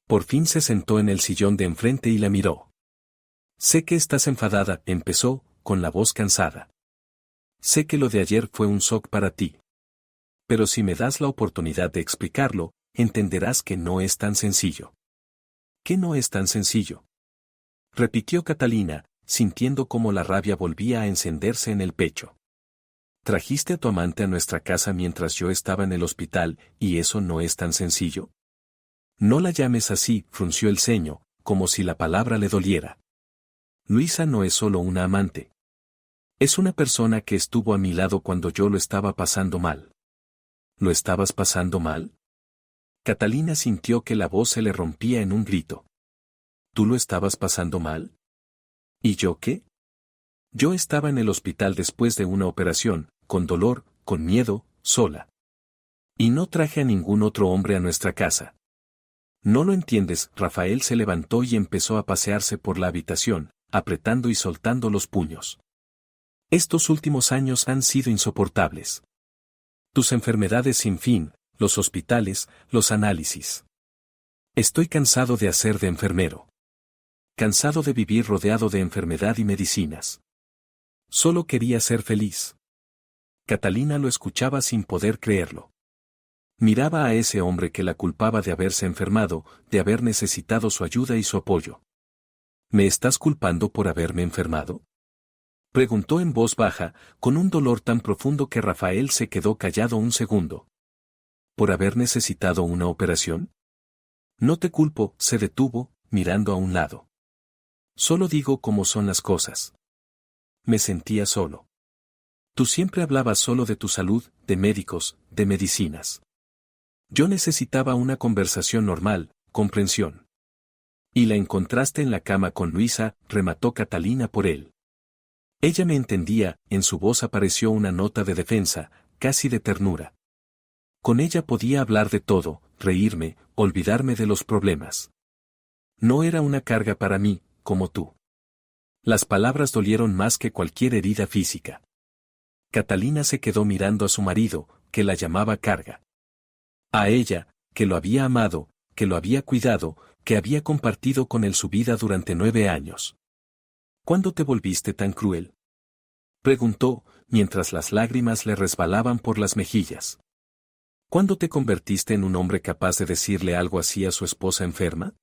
Por fin se sentó en el sillón de enfrente y la miró. «Sé que estás enfadada», empezó, con la voz cansada. «Sé que lo de ayer fue un shock para ti. Pero si me das la oportunidad de explicarlo, entenderás que no es tan sencillo». «¿Qué no es tan sencillo?», repitió Catalina, sintiendo cómo la rabia volvía a encenderse en el pecho. «Trajiste a tu amante a nuestra casa mientras yo estaba en el hospital, y eso no es tan sencillo». «No la llames así», frunció el ceño, como si la palabra le doliera. «Luisa no es solo una amante. Es una persona que estuvo a mi lado cuando yo lo estaba pasando mal». «¿Lo estabas pasando mal?». Catalina sintió que la voz se le rompía en un grito. «¿Tú lo estabas pasando mal?». ¿Y yo qué? Yo estaba en el hospital después de una operación, con dolor, con miedo, sola. Y no traje a ningún otro hombre a nuestra casa. ¿No lo entiendes? Rafael se levantó y empezó a pasearse por la habitación, apretando y soltando los puños. Estos últimos años han sido insoportables. Tus enfermedades sin fin, los hospitales, los análisis. Estoy cansado de hacer de enfermero. Cansado de vivir rodeado de enfermedad y medicinas. Solo quería ser feliz. Catalina lo escuchaba sin poder creerlo. Miraba a ese hombre que la culpaba de haberse enfermado, de haber necesitado su ayuda y su apoyo. ¿Me estás culpando por haberme enfermado? Preguntó en voz baja, con un dolor tan profundo que Rafael se quedó callado un segundo. ¿Por haber necesitado una operación? No te culpo, se detuvo, mirando a un lado. Solo digo cómo son las cosas. Me sentía solo. Tú siempre hablabas solo de tu salud, de médicos, de medicinas. Yo necesitaba una conversación normal, comprensión. Y la encontraste en la cama con Luisa, remató Catalina por él. Ella me entendía, en su voz apareció una nota de defensa, casi de ternura. Con ella podía hablar de todo, reírme, olvidarme de los problemas. No era una carga para mí, como tú. Las palabras dolieron más que cualquier herida física. Catalina se quedó mirando a su marido, que la llamaba carga. A ella, que lo había amado, que lo había cuidado, que había compartido con él su vida durante 9 años. ¿Cuándo te volviste tan cruel? Preguntó, mientras las lágrimas le resbalaban por las mejillas. ¿Cuándo te convertiste en un hombre capaz de decirle algo así a su esposa enferma?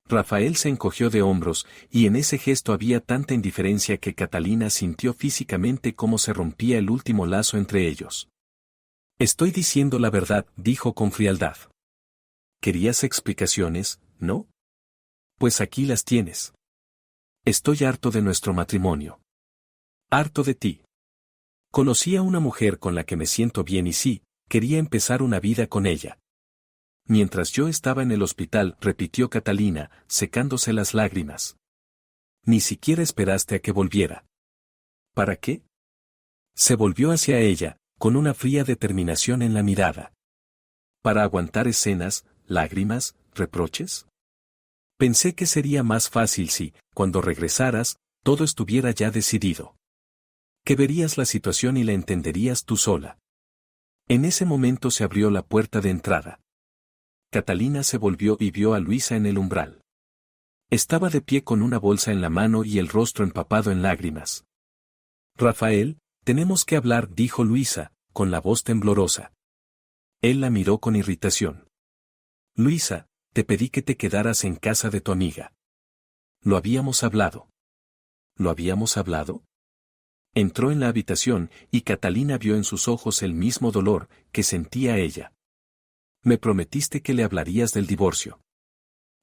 Rafael se encogió de hombros, y en ese gesto había tanta indiferencia que Catalina sintió físicamente cómo se rompía el último lazo entre ellos. Estoy diciendo la verdad, dijo con frialdad. ¿Querías explicaciones, no? Pues aquí las tienes. Estoy harto de nuestro matrimonio. Harto de ti. Conocí a una mujer con la que me siento bien y sí, quería empezar una vida con ella. Mientras yo estaba en el hospital, repitió Catalina, secándose las lágrimas. Ni siquiera esperaste a que volviera. ¿Para qué? Se volvió hacia ella, con una fría determinación en la mirada. ¿Para aguantar escenas, lágrimas, reproches? Pensé que sería más fácil si, cuando regresaras, todo estuviera ya decidido. Que verías la situación y la entenderías tú sola. En ese momento se abrió la puerta de entrada. Catalina se volvió y vio a Luisa en el umbral. Estaba de pie con una bolsa en la mano y el rostro empapado en lágrimas. Rafael, tenemos que hablar, dijo Luisa, con la voz temblorosa. Él la miró con irritación. Luisa, te pedí que te quedaras en casa de tu amiga. Lo habíamos hablado. ¿Lo habíamos hablado? Entró en la habitación y Catalina vio en sus ojos el mismo dolor que sentía ella. Me prometiste que le hablarías del divorcio.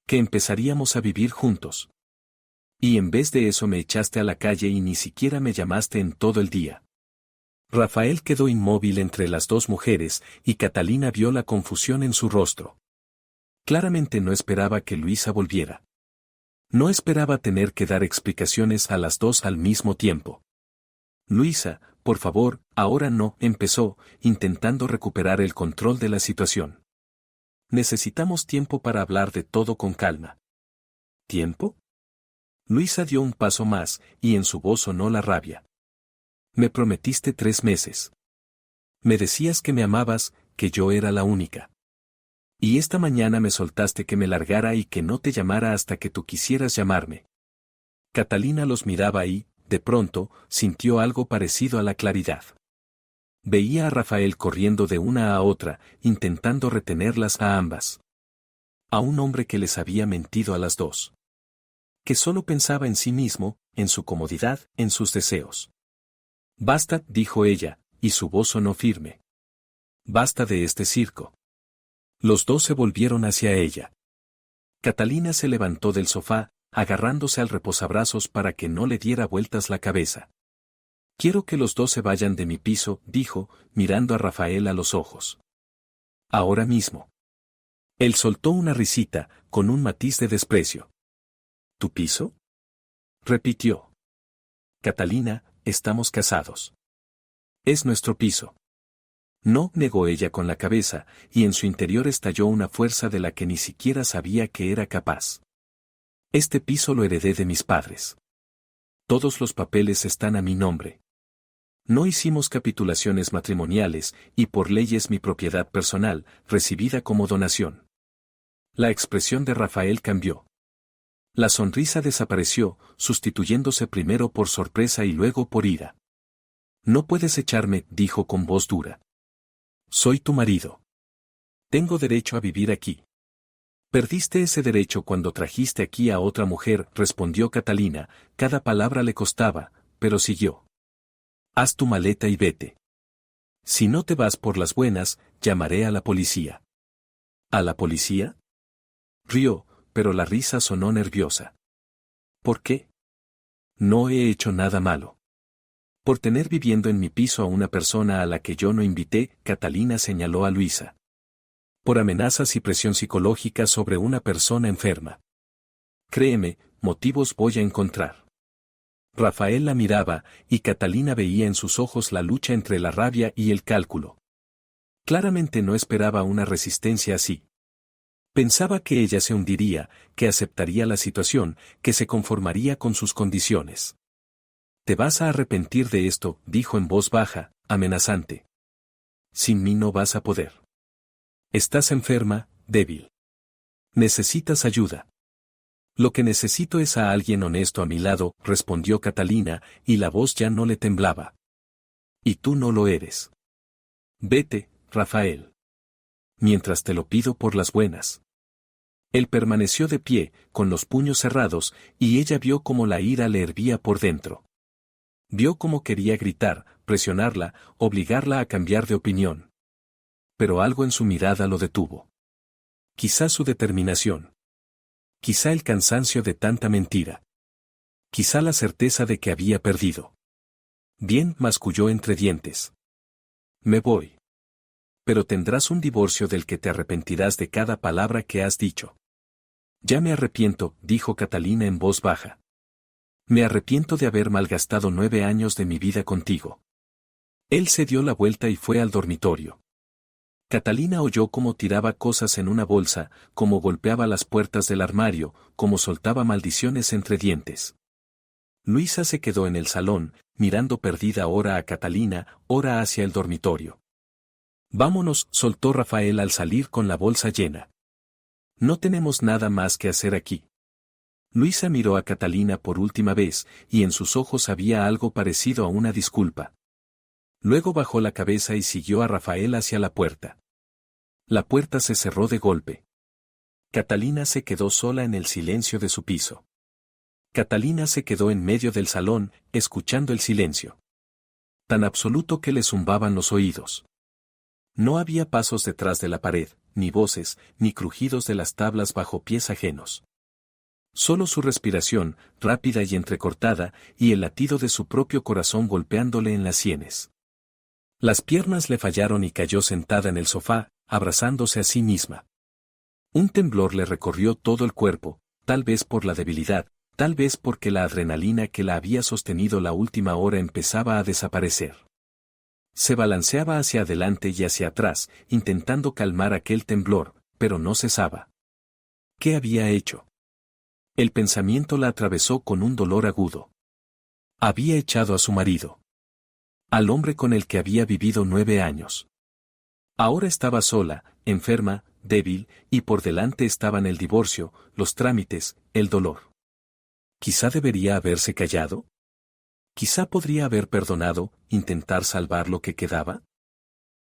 Que empezaríamos a vivir juntos. Y en vez de eso me echaste a la calle y ni siquiera me llamaste en todo el día. Rafael quedó inmóvil entre las dos mujeres y Catalina vio la confusión en su rostro. Claramente no esperaba que Luisa volviera. No esperaba tener que dar explicaciones a las dos al mismo tiempo. Luisa, por favor, ahora no, empezó, intentando recuperar el control de la situación. Necesitamos tiempo para hablar de todo con calma. ¿Tiempo? Luisa dio un paso más, y en su voz sonó la rabia. Me prometiste 3 meses. Me decías que me amabas, que yo era la única. Y esta mañana me soltaste que me largara y que no te llamara hasta que tú quisieras llamarme. Catalina los miraba y, de pronto, sintió algo parecido a la claridad. Veía a Rafael corriendo de una a otra, intentando retenerlas a ambas. A un hombre que les había mentido a las dos. Que solo pensaba en sí mismo, en su comodidad, en sus deseos. Basta, dijo ella, y su voz sonó firme. Basta de este circo. Los dos se volvieron hacia ella. Catalina se levantó del sofá, agarrándose al reposabrazos para que no le diera vueltas la cabeza. Quiero que los dos se vayan de mi piso, dijo, mirando a Rafael a los ojos. Ahora mismo. Él soltó una risita, con un matiz de desprecio. ¿Tu piso? repitió. Catalina, estamos casados. Es nuestro piso. No, negó ella con la cabeza, y en su interior estalló una fuerza de la que ni siquiera sabía que era capaz. Este piso lo heredé de mis padres. Todos los papeles están a mi nombre. No hicimos capitulaciones matrimoniales, y por ley es mi propiedad personal, recibida como donación. La expresión de Rafael cambió. La sonrisa desapareció, sustituyéndose primero por sorpresa y luego por ira. No puedes echarme, dijo con voz dura. Soy tu marido. Tengo derecho a vivir aquí. Perdiste ese derecho cuando trajiste aquí a otra mujer, respondió Catalina, cada palabra le costaba, pero siguió. Haz tu maleta y vete. Si no te vas por las buenas, llamaré a la policía. ¿A la policía? Rió, pero la risa sonó nerviosa. ¿Por qué? No he hecho nada malo. Por tener viviendo en mi piso a una persona a la que yo no invité, Catalina señaló a Luisa. Por amenazas y presión psicológica sobre una persona enferma. Créeme, motivos voy a encontrar. Rafael la miraba, y Catalina veía en sus ojos la lucha entre la rabia y el cálculo. Claramente no esperaba una resistencia así. Pensaba que ella se hundiría, que aceptaría la situación, que se conformaría con sus condiciones. Te vas a arrepentir de esto, dijo en voz baja, amenazante. Sin mí no vas a poder. Estás enferma, débil. Necesitas ayuda. Lo que necesito es a alguien honesto a mi lado, respondió Catalina, y la voz ya no le temblaba. Y tú no lo eres. Vete, Rafael. Mientras te lo pido por las buenas. Él permaneció de pie, con los puños cerrados, y ella vio cómo la ira le hervía por dentro. Vio cómo quería gritar, presionarla, obligarla a cambiar de opinión. Pero algo en su mirada lo detuvo. Quizá su determinación. Quizá el cansancio de tanta mentira. Quizá la certeza de que había perdido. Bien, masculló entre dientes. Me voy. Pero tendrás un divorcio del que te arrepentirás de cada palabra que has dicho. Ya me arrepiento, dijo Catalina en voz baja. Me arrepiento de haber malgastado 9 años de mi vida contigo. Él se dio la vuelta y fue al dormitorio. Catalina oyó cómo tiraba cosas en una bolsa, cómo golpeaba las puertas del armario, cómo soltaba maldiciones entre dientes. Luisa se quedó en el salón, mirando perdida ora a Catalina, ora hacia el dormitorio. Vámonos, soltó Rafael al salir con la bolsa llena. No tenemos nada más que hacer aquí. Luisa miró a Catalina por última vez, y en sus ojos había algo parecido a una disculpa. Luego bajó la cabeza y siguió a Rafael hacia la puerta. La puerta se cerró de golpe. Catalina se quedó sola en el silencio de su piso. Catalina se quedó en medio del salón, escuchando el silencio. Tan absoluto que le zumbaban los oídos. No había pasos detrás de la pared, ni voces, ni crujidos de las tablas bajo pies ajenos. Solo su respiración, rápida y entrecortada, y el latido de su propio corazón golpeándole en las sienes. Las piernas le fallaron y cayó sentada en el sofá, abrazándose a sí misma. Un temblor le recorrió todo el cuerpo, tal vez por la debilidad, tal vez porque la adrenalina que la había sostenido la última hora empezaba a desaparecer. Se balanceaba hacia adelante y hacia atrás, intentando calmar aquel temblor, pero no cesaba. ¿Qué había hecho? El pensamiento la atravesó con un dolor agudo. Había echado a su marido. Al hombre con el que había vivido 9 años. Ahora estaba sola, enferma, débil, y por delante estaban el divorcio, los trámites, el dolor. ¿Quizá debería haberse callado? ¿Quizá podría haber perdonado, intentar salvar lo que quedaba?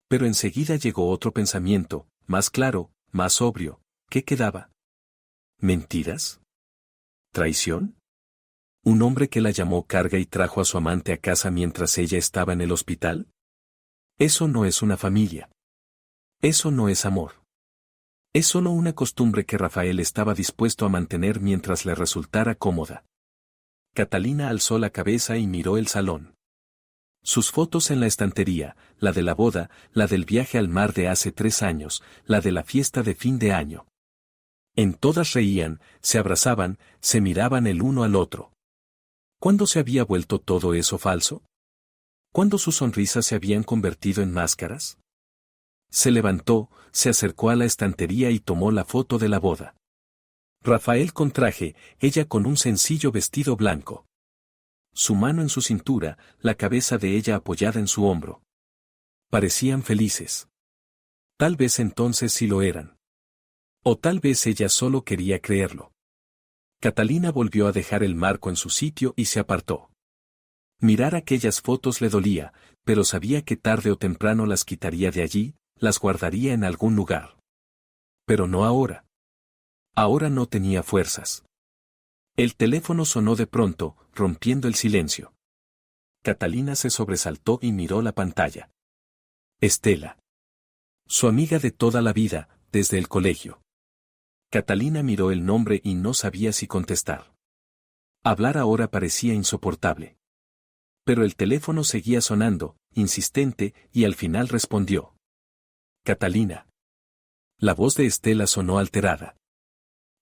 Pero enseguida llegó otro pensamiento, más claro, más sobrio. ¿Qué quedaba? ¿Mentiras? ¿Traición? ¿Un hombre que la llamó carga y trajo a su amante a casa mientras ella estaba en el hospital? Eso no es una familia. Eso no es amor. Es solo una costumbre que Rafael estaba dispuesto a mantener mientras le resultara cómoda. Catalina alzó la cabeza y miró el salón. Sus fotos en la estantería, la de la boda, la del viaje al mar de hace 3 años, la de la fiesta de fin de año. En todas reían, se abrazaban, se miraban el uno al otro. ¿Cuándo se había vuelto todo eso falso? ¿Cuándo sus sonrisas se habían convertido en máscaras? Se levantó, se acercó a la estantería y tomó la foto de la boda. Rafael con traje, ella con un sencillo vestido blanco. Su mano en su cintura, la cabeza de ella apoyada en su hombro. Parecían felices. Tal vez entonces sí lo eran. O tal vez ella solo quería creerlo. Catalina volvió a dejar el marco en su sitio y se apartó. Mirar aquellas fotos le dolía, pero sabía que tarde o temprano las quitaría de allí, las guardaría en algún lugar. Pero no ahora. Ahora no tenía fuerzas. El teléfono sonó de pronto, rompiendo el silencio. Catalina se sobresaltó y miró la pantalla. Estela. Su amiga de toda la vida, desde el colegio. Catalina miró el nombre y no sabía si contestar. Hablar ahora parecía insoportable. Pero el teléfono seguía sonando, insistente, y al final respondió. Catalina. La voz de Estela sonó alterada.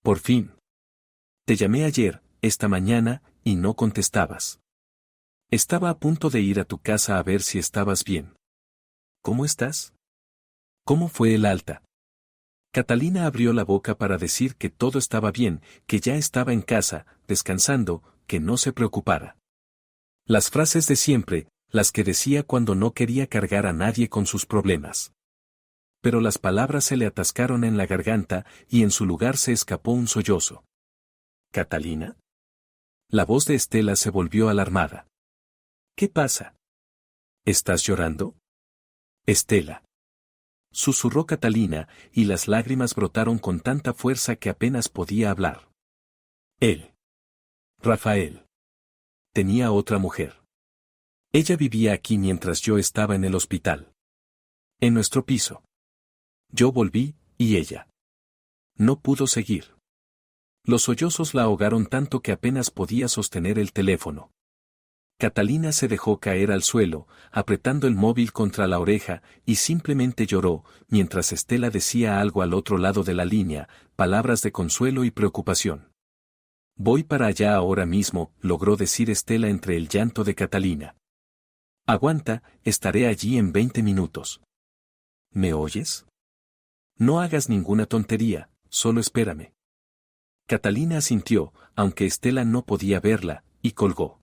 Por fin. Te llamé ayer, esta mañana, y no contestabas. Estaba a punto de ir a tu casa a ver si estabas bien. ¿Cómo estás? ¿Cómo fue el alta? Catalina abrió la boca para decir que todo estaba bien, que ya estaba en casa, descansando, que no se preocupara. Las frases de siempre, las que decía cuando no quería cargar a nadie con sus problemas. Pero las palabras se le atascaron en la garganta y en su lugar se escapó un sollozo. ¿Catalina? La voz de Estela se volvió alarmada. ¿Qué pasa? ¿Estás llorando? Estela. Susurró Catalina, y las lágrimas brotaron con tanta fuerza que apenas podía hablar. Él. Rafael. Tenía otra mujer. Ella vivía aquí mientras yo estaba en el hospital. En nuestro piso. Yo volví, y ella. No pudo seguir. Los sollozos la ahogaron tanto que apenas podía sostener el teléfono. Catalina se dejó caer al suelo, apretando el móvil contra la oreja, y simplemente lloró, mientras Estela decía algo al otro lado de la línea, palabras de consuelo y preocupación. Voy para allá ahora mismo, logró decir Estela entre el llanto de Catalina. Aguanta, estaré allí en 20 minutos. ¿Me oyes? No hagas ninguna tontería, solo espérame. Catalina asintió, aunque Estela no podía verla, y colgó.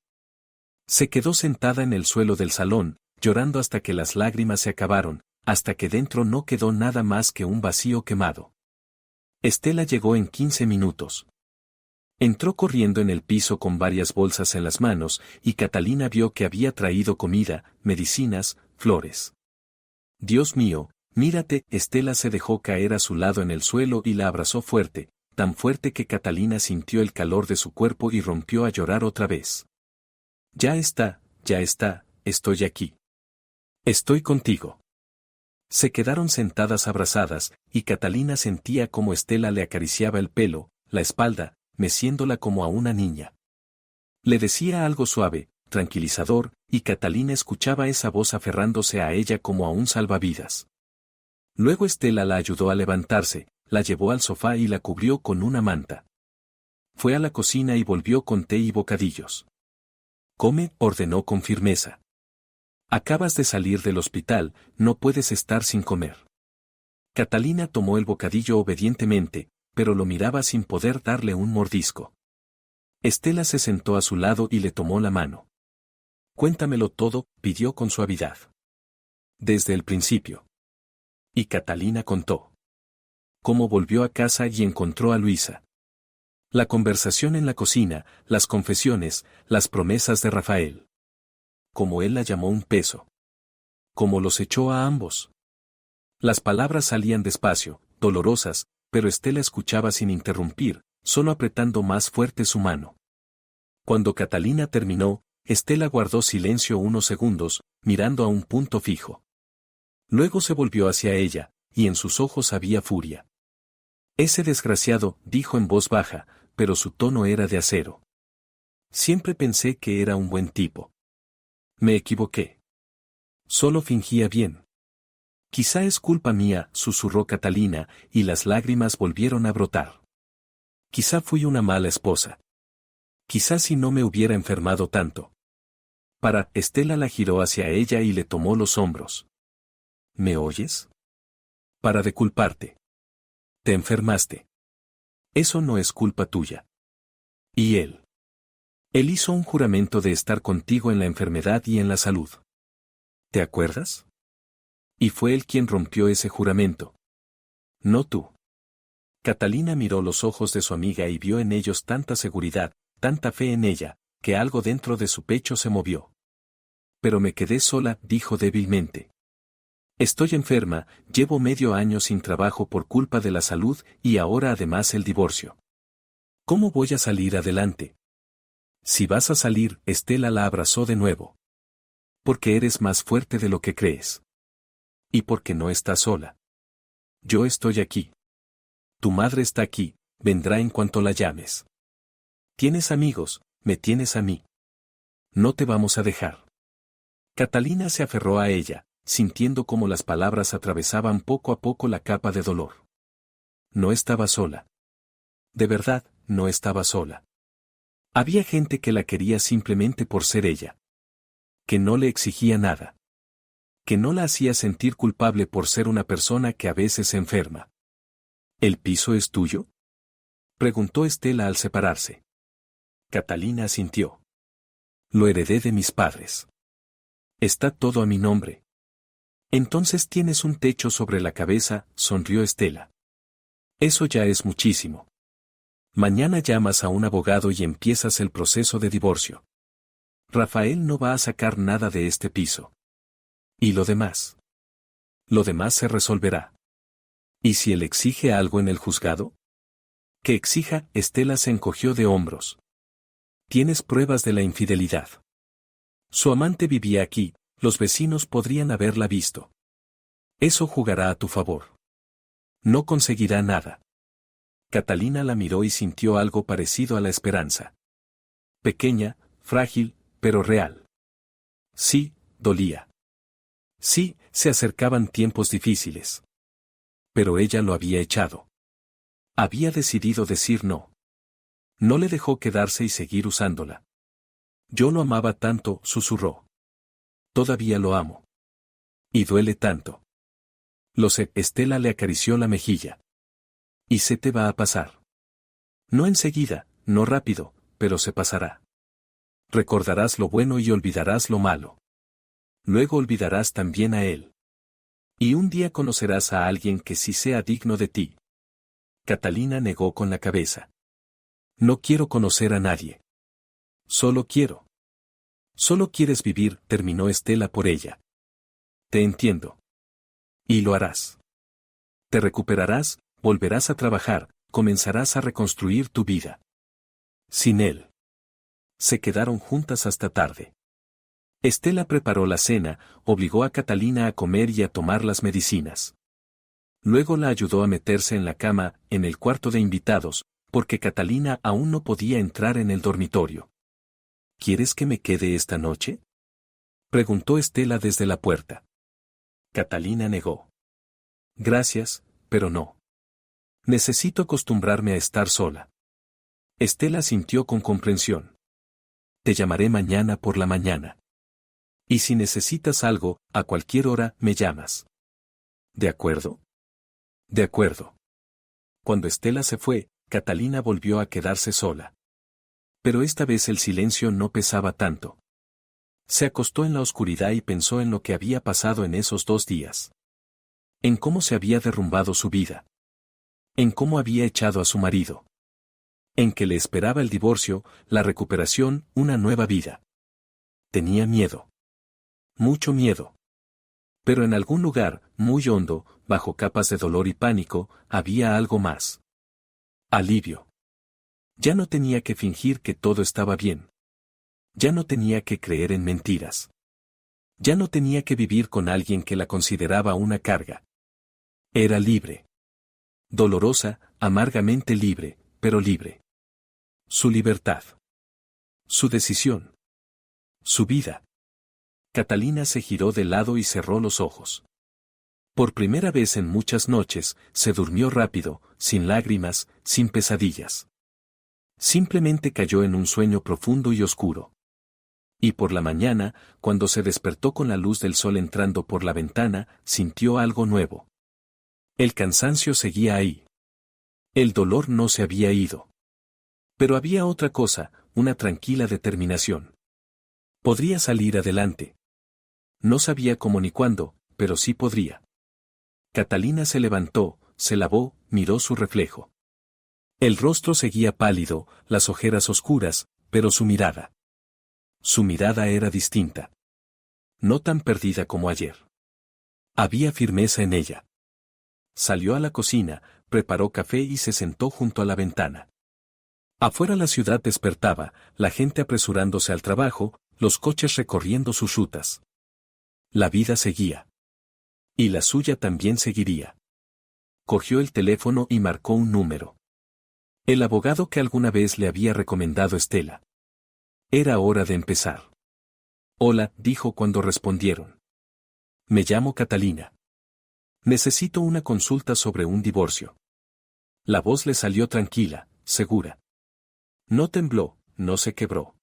Se quedó sentada en el suelo del salón, llorando hasta que las lágrimas se acabaron, hasta que dentro no quedó nada más que un vacío quemado. Estela llegó en 15 minutos. Entró corriendo en el piso con varias bolsas en las manos, y Catalina vio que había traído comida, medicinas, flores. Dios mío, mírate, Estela se dejó caer a su lado en el suelo y la abrazó fuerte, tan fuerte que Catalina sintió el calor de su cuerpo y rompió a llorar otra vez. Ya está, estoy aquí. Estoy contigo. Se quedaron sentadas abrazadas, y Catalina sentía como Estela le acariciaba el pelo, la espalda, meciéndola como a una niña. Le decía algo suave, tranquilizador, y Catalina escuchaba esa voz aferrándose a ella como a un salvavidas. Luego Estela la ayudó a levantarse, la llevó al sofá y la cubrió con una manta. Fue a la cocina y volvió con té y bocadillos. Come, ordenó con firmeza. Acabas de salir del hospital, no puedes estar sin comer. Catalina tomó el bocadillo obedientemente, pero lo miraba sin poder darle un mordisco. Estela se sentó a su lado y le tomó la mano. Cuéntamelo todo, pidió con suavidad. Desde el principio. Y Catalina contó. Cómo volvió a casa y encontró a Luisa. La conversación en la cocina, las confesiones, las promesas de Rafael. Como él la llamó un peso. Como los echó a ambos. Las palabras salían despacio, dolorosas, pero Estela escuchaba sin interrumpir, solo apretando más fuerte su mano. Cuando Catalina terminó, Estela guardó silencio unos segundos, mirando a un punto fijo. Luego se volvió hacia ella, y en sus ojos había furia. Ese desgraciado, dijo en voz baja, pero su tono era de acero. Siempre pensé que era un buen tipo. Me equivoqué. Solo fingía bien. Quizá es culpa mía, susurró Catalina, y las lágrimas volvieron a brotar. Quizá fui una mala esposa. Quizás si no me hubiera enfermado tanto. Estela la giró hacia ella y le tomó los hombros. ¿Me oyes? Para de culparte. Te enfermaste. Eso no es culpa tuya. ¿Y él? Él hizo un juramento de estar contigo en la enfermedad y en la salud. ¿Te acuerdas? Y fue él quien rompió ese juramento. No tú. Catalina miró los ojos de su amiga y vio en ellos tanta seguridad, tanta fe en ella, que algo dentro de su pecho se movió. Pero me quedé sola, dijo débilmente. Estoy enferma, llevo medio año sin trabajo por culpa de la salud y ahora además el divorcio. ¿Cómo voy a salir adelante? Si vas a salir, Estela la abrazó de nuevo. Porque eres más fuerte de lo que crees. Y porque no estás sola. Yo estoy aquí. Tu madre está aquí, vendrá en cuanto la llames. Tienes amigos, me tienes a mí. No te vamos a dejar. Catalina se aferró a ella, sintiendo cómo las palabras atravesaban poco a poco la capa de dolor. No estaba sola. De verdad, no estaba sola. Había gente que la quería simplemente por ser ella. Que no le exigía nada. Que no la hacía sentir culpable por ser una persona que a veces se enferma. ¿El piso es tuyo? Preguntó Estela al separarse. Catalina asintió. Lo heredé de mis padres. Está todo a mi nombre. Entonces tienes un techo sobre la cabeza, sonrió Estela. Eso ya es muchísimo. Mañana llamas a un abogado y empiezas el proceso de divorcio. Rafael no va a sacar nada de este piso. ¿Y lo demás? Lo demás se resolverá. ¿Y si él exige algo en el juzgado? Que exija, Estela se encogió de hombros. Tienes pruebas de la infidelidad. Su amante vivía aquí, los vecinos podrían haberla visto. Eso jugará a tu favor. No conseguirá nada. Catalina la miró y sintió algo parecido a la esperanza. Pequeña, frágil, pero real. Sí, dolía. Sí, se acercaban tiempos difíciles. Pero ella lo había echado. Había decidido decir no. No le dejó quedarse y seguir usándola. Yo lo amaba tanto, susurró. Todavía lo amo. Y duele tanto. Lo sé, Estela le acarició la mejilla. Y se te va a pasar. No enseguida, no rápido, pero se pasará. Recordarás lo bueno y olvidarás lo malo. Luego olvidarás también a él. Y un día conocerás a alguien que sí sea digno de ti. Catalina negó con la cabeza. No quiero conocer a nadie. Solo quiero. Solo quieres vivir, terminó Estela por ella. Te entiendo. Y lo harás. Te recuperarás, volverás a trabajar, comenzarás a reconstruir tu vida. Sin él. Se quedaron juntas hasta tarde. Estela preparó la cena, obligó a Catalina a comer y a tomar las medicinas. Luego la ayudó a meterse en la cama, en el cuarto de invitados, porque Catalina aún no podía entrar en el dormitorio. ¿Quieres que me quede esta noche? Preguntó Estela desde la puerta. Catalina negó. Gracias, pero no. Necesito acostumbrarme a estar sola. Estela sintió con comprensión. Te llamaré mañana por la mañana. Y si necesitas algo, a cualquier hora, me llamas. ¿De acuerdo? De acuerdo. Cuando Estela se fue, Catalina volvió a quedarse sola. Pero esta vez el silencio no pesaba tanto. Se acostó en la oscuridad y pensó en lo que había pasado en esos 2 días. En cómo se había derrumbado su vida. En cómo había echado a su marido. En que le esperaba el divorcio, la recuperación, una nueva vida. Tenía miedo. Mucho miedo. Pero en algún lugar, muy hondo, bajo capas de dolor y pánico, había algo más. Alivio. Ya no tenía que fingir que todo estaba bien. Ya no tenía que creer en mentiras. Ya no tenía que vivir con alguien que la consideraba una carga. Era libre. Dolorosa, amargamente libre, pero libre. Su libertad. Su decisión. Su vida. Catalina se giró de lado y cerró los ojos. Por primera vez en muchas noches, se durmió rápido, sin lágrimas, sin pesadillas. Simplemente cayó en un sueño profundo y oscuro. Y por la mañana, cuando se despertó con la luz del sol entrando por la ventana, sintió algo nuevo. El cansancio seguía ahí. El dolor no se había ido. Pero había otra cosa, una tranquila determinación. Podría salir adelante. No sabía cómo ni cuándo, pero sí podría. Catalina se levantó, se lavó, miró su reflejo. El rostro seguía pálido, las ojeras oscuras, pero su mirada. Su mirada era distinta. No tan perdida como ayer. Había firmeza en ella. Salió a la cocina, preparó café y se sentó junto a la ventana. Afuera la ciudad despertaba, la gente apresurándose al trabajo, los coches recorriendo sus rutas. La vida seguía. Y la suya también seguiría. Cogió el teléfono y marcó un número. El abogado que alguna vez le había recomendado Estela. Era hora de empezar. Hola, dijo cuando respondieron. Me llamo Catalina. Necesito una consulta sobre un divorcio. La voz le salió tranquila, segura. No tembló, no se quebró.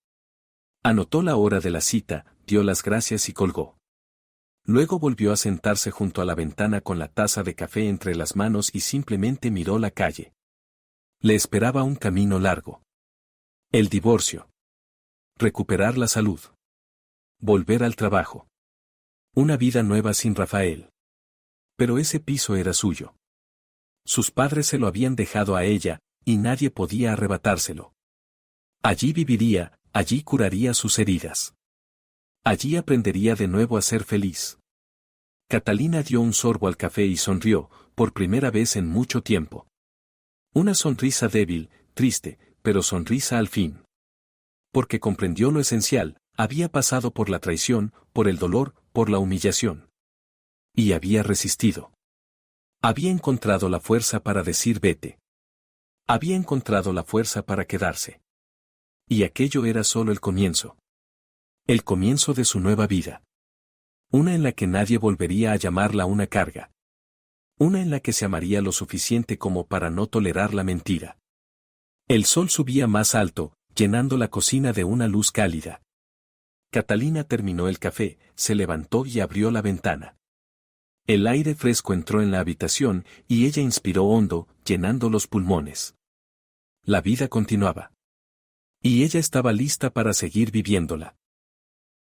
Anotó la hora de la cita, dio las gracias y colgó. Luego volvió a sentarse junto a la ventana con la taza de café entre las manos y simplemente miró la calle. Le esperaba un camino largo. El divorcio. Recuperar la salud. Volver al trabajo. Una vida nueva sin Rafael. Pero ese piso era suyo. Sus padres se lo habían dejado a ella, y nadie podía arrebatárselo. Allí viviría, allí curaría sus heridas. Allí aprendería de nuevo a ser feliz. Catalina dio un sorbo al café y sonrió, por primera vez en mucho tiempo. Una sonrisa débil, triste, pero sonrisa al fin. Porque comprendió lo esencial, había pasado por la traición, por el dolor, por la humillación. Y había resistido. Había encontrado la fuerza para decir vete. Había encontrado la fuerza para quedarse. Y aquello era solo el comienzo. El comienzo de su nueva vida. Una en la que nadie volvería a llamarla una carga. Una en la que se amaría lo suficiente como para no tolerar la mentira. El sol subía más alto, llenando la cocina de una luz cálida. Catalina terminó el café, se levantó y abrió la ventana. El aire fresco entró en la habitación y ella inspiró hondo, llenando los pulmones. La vida continuaba. Y ella estaba lista para seguir viviéndola.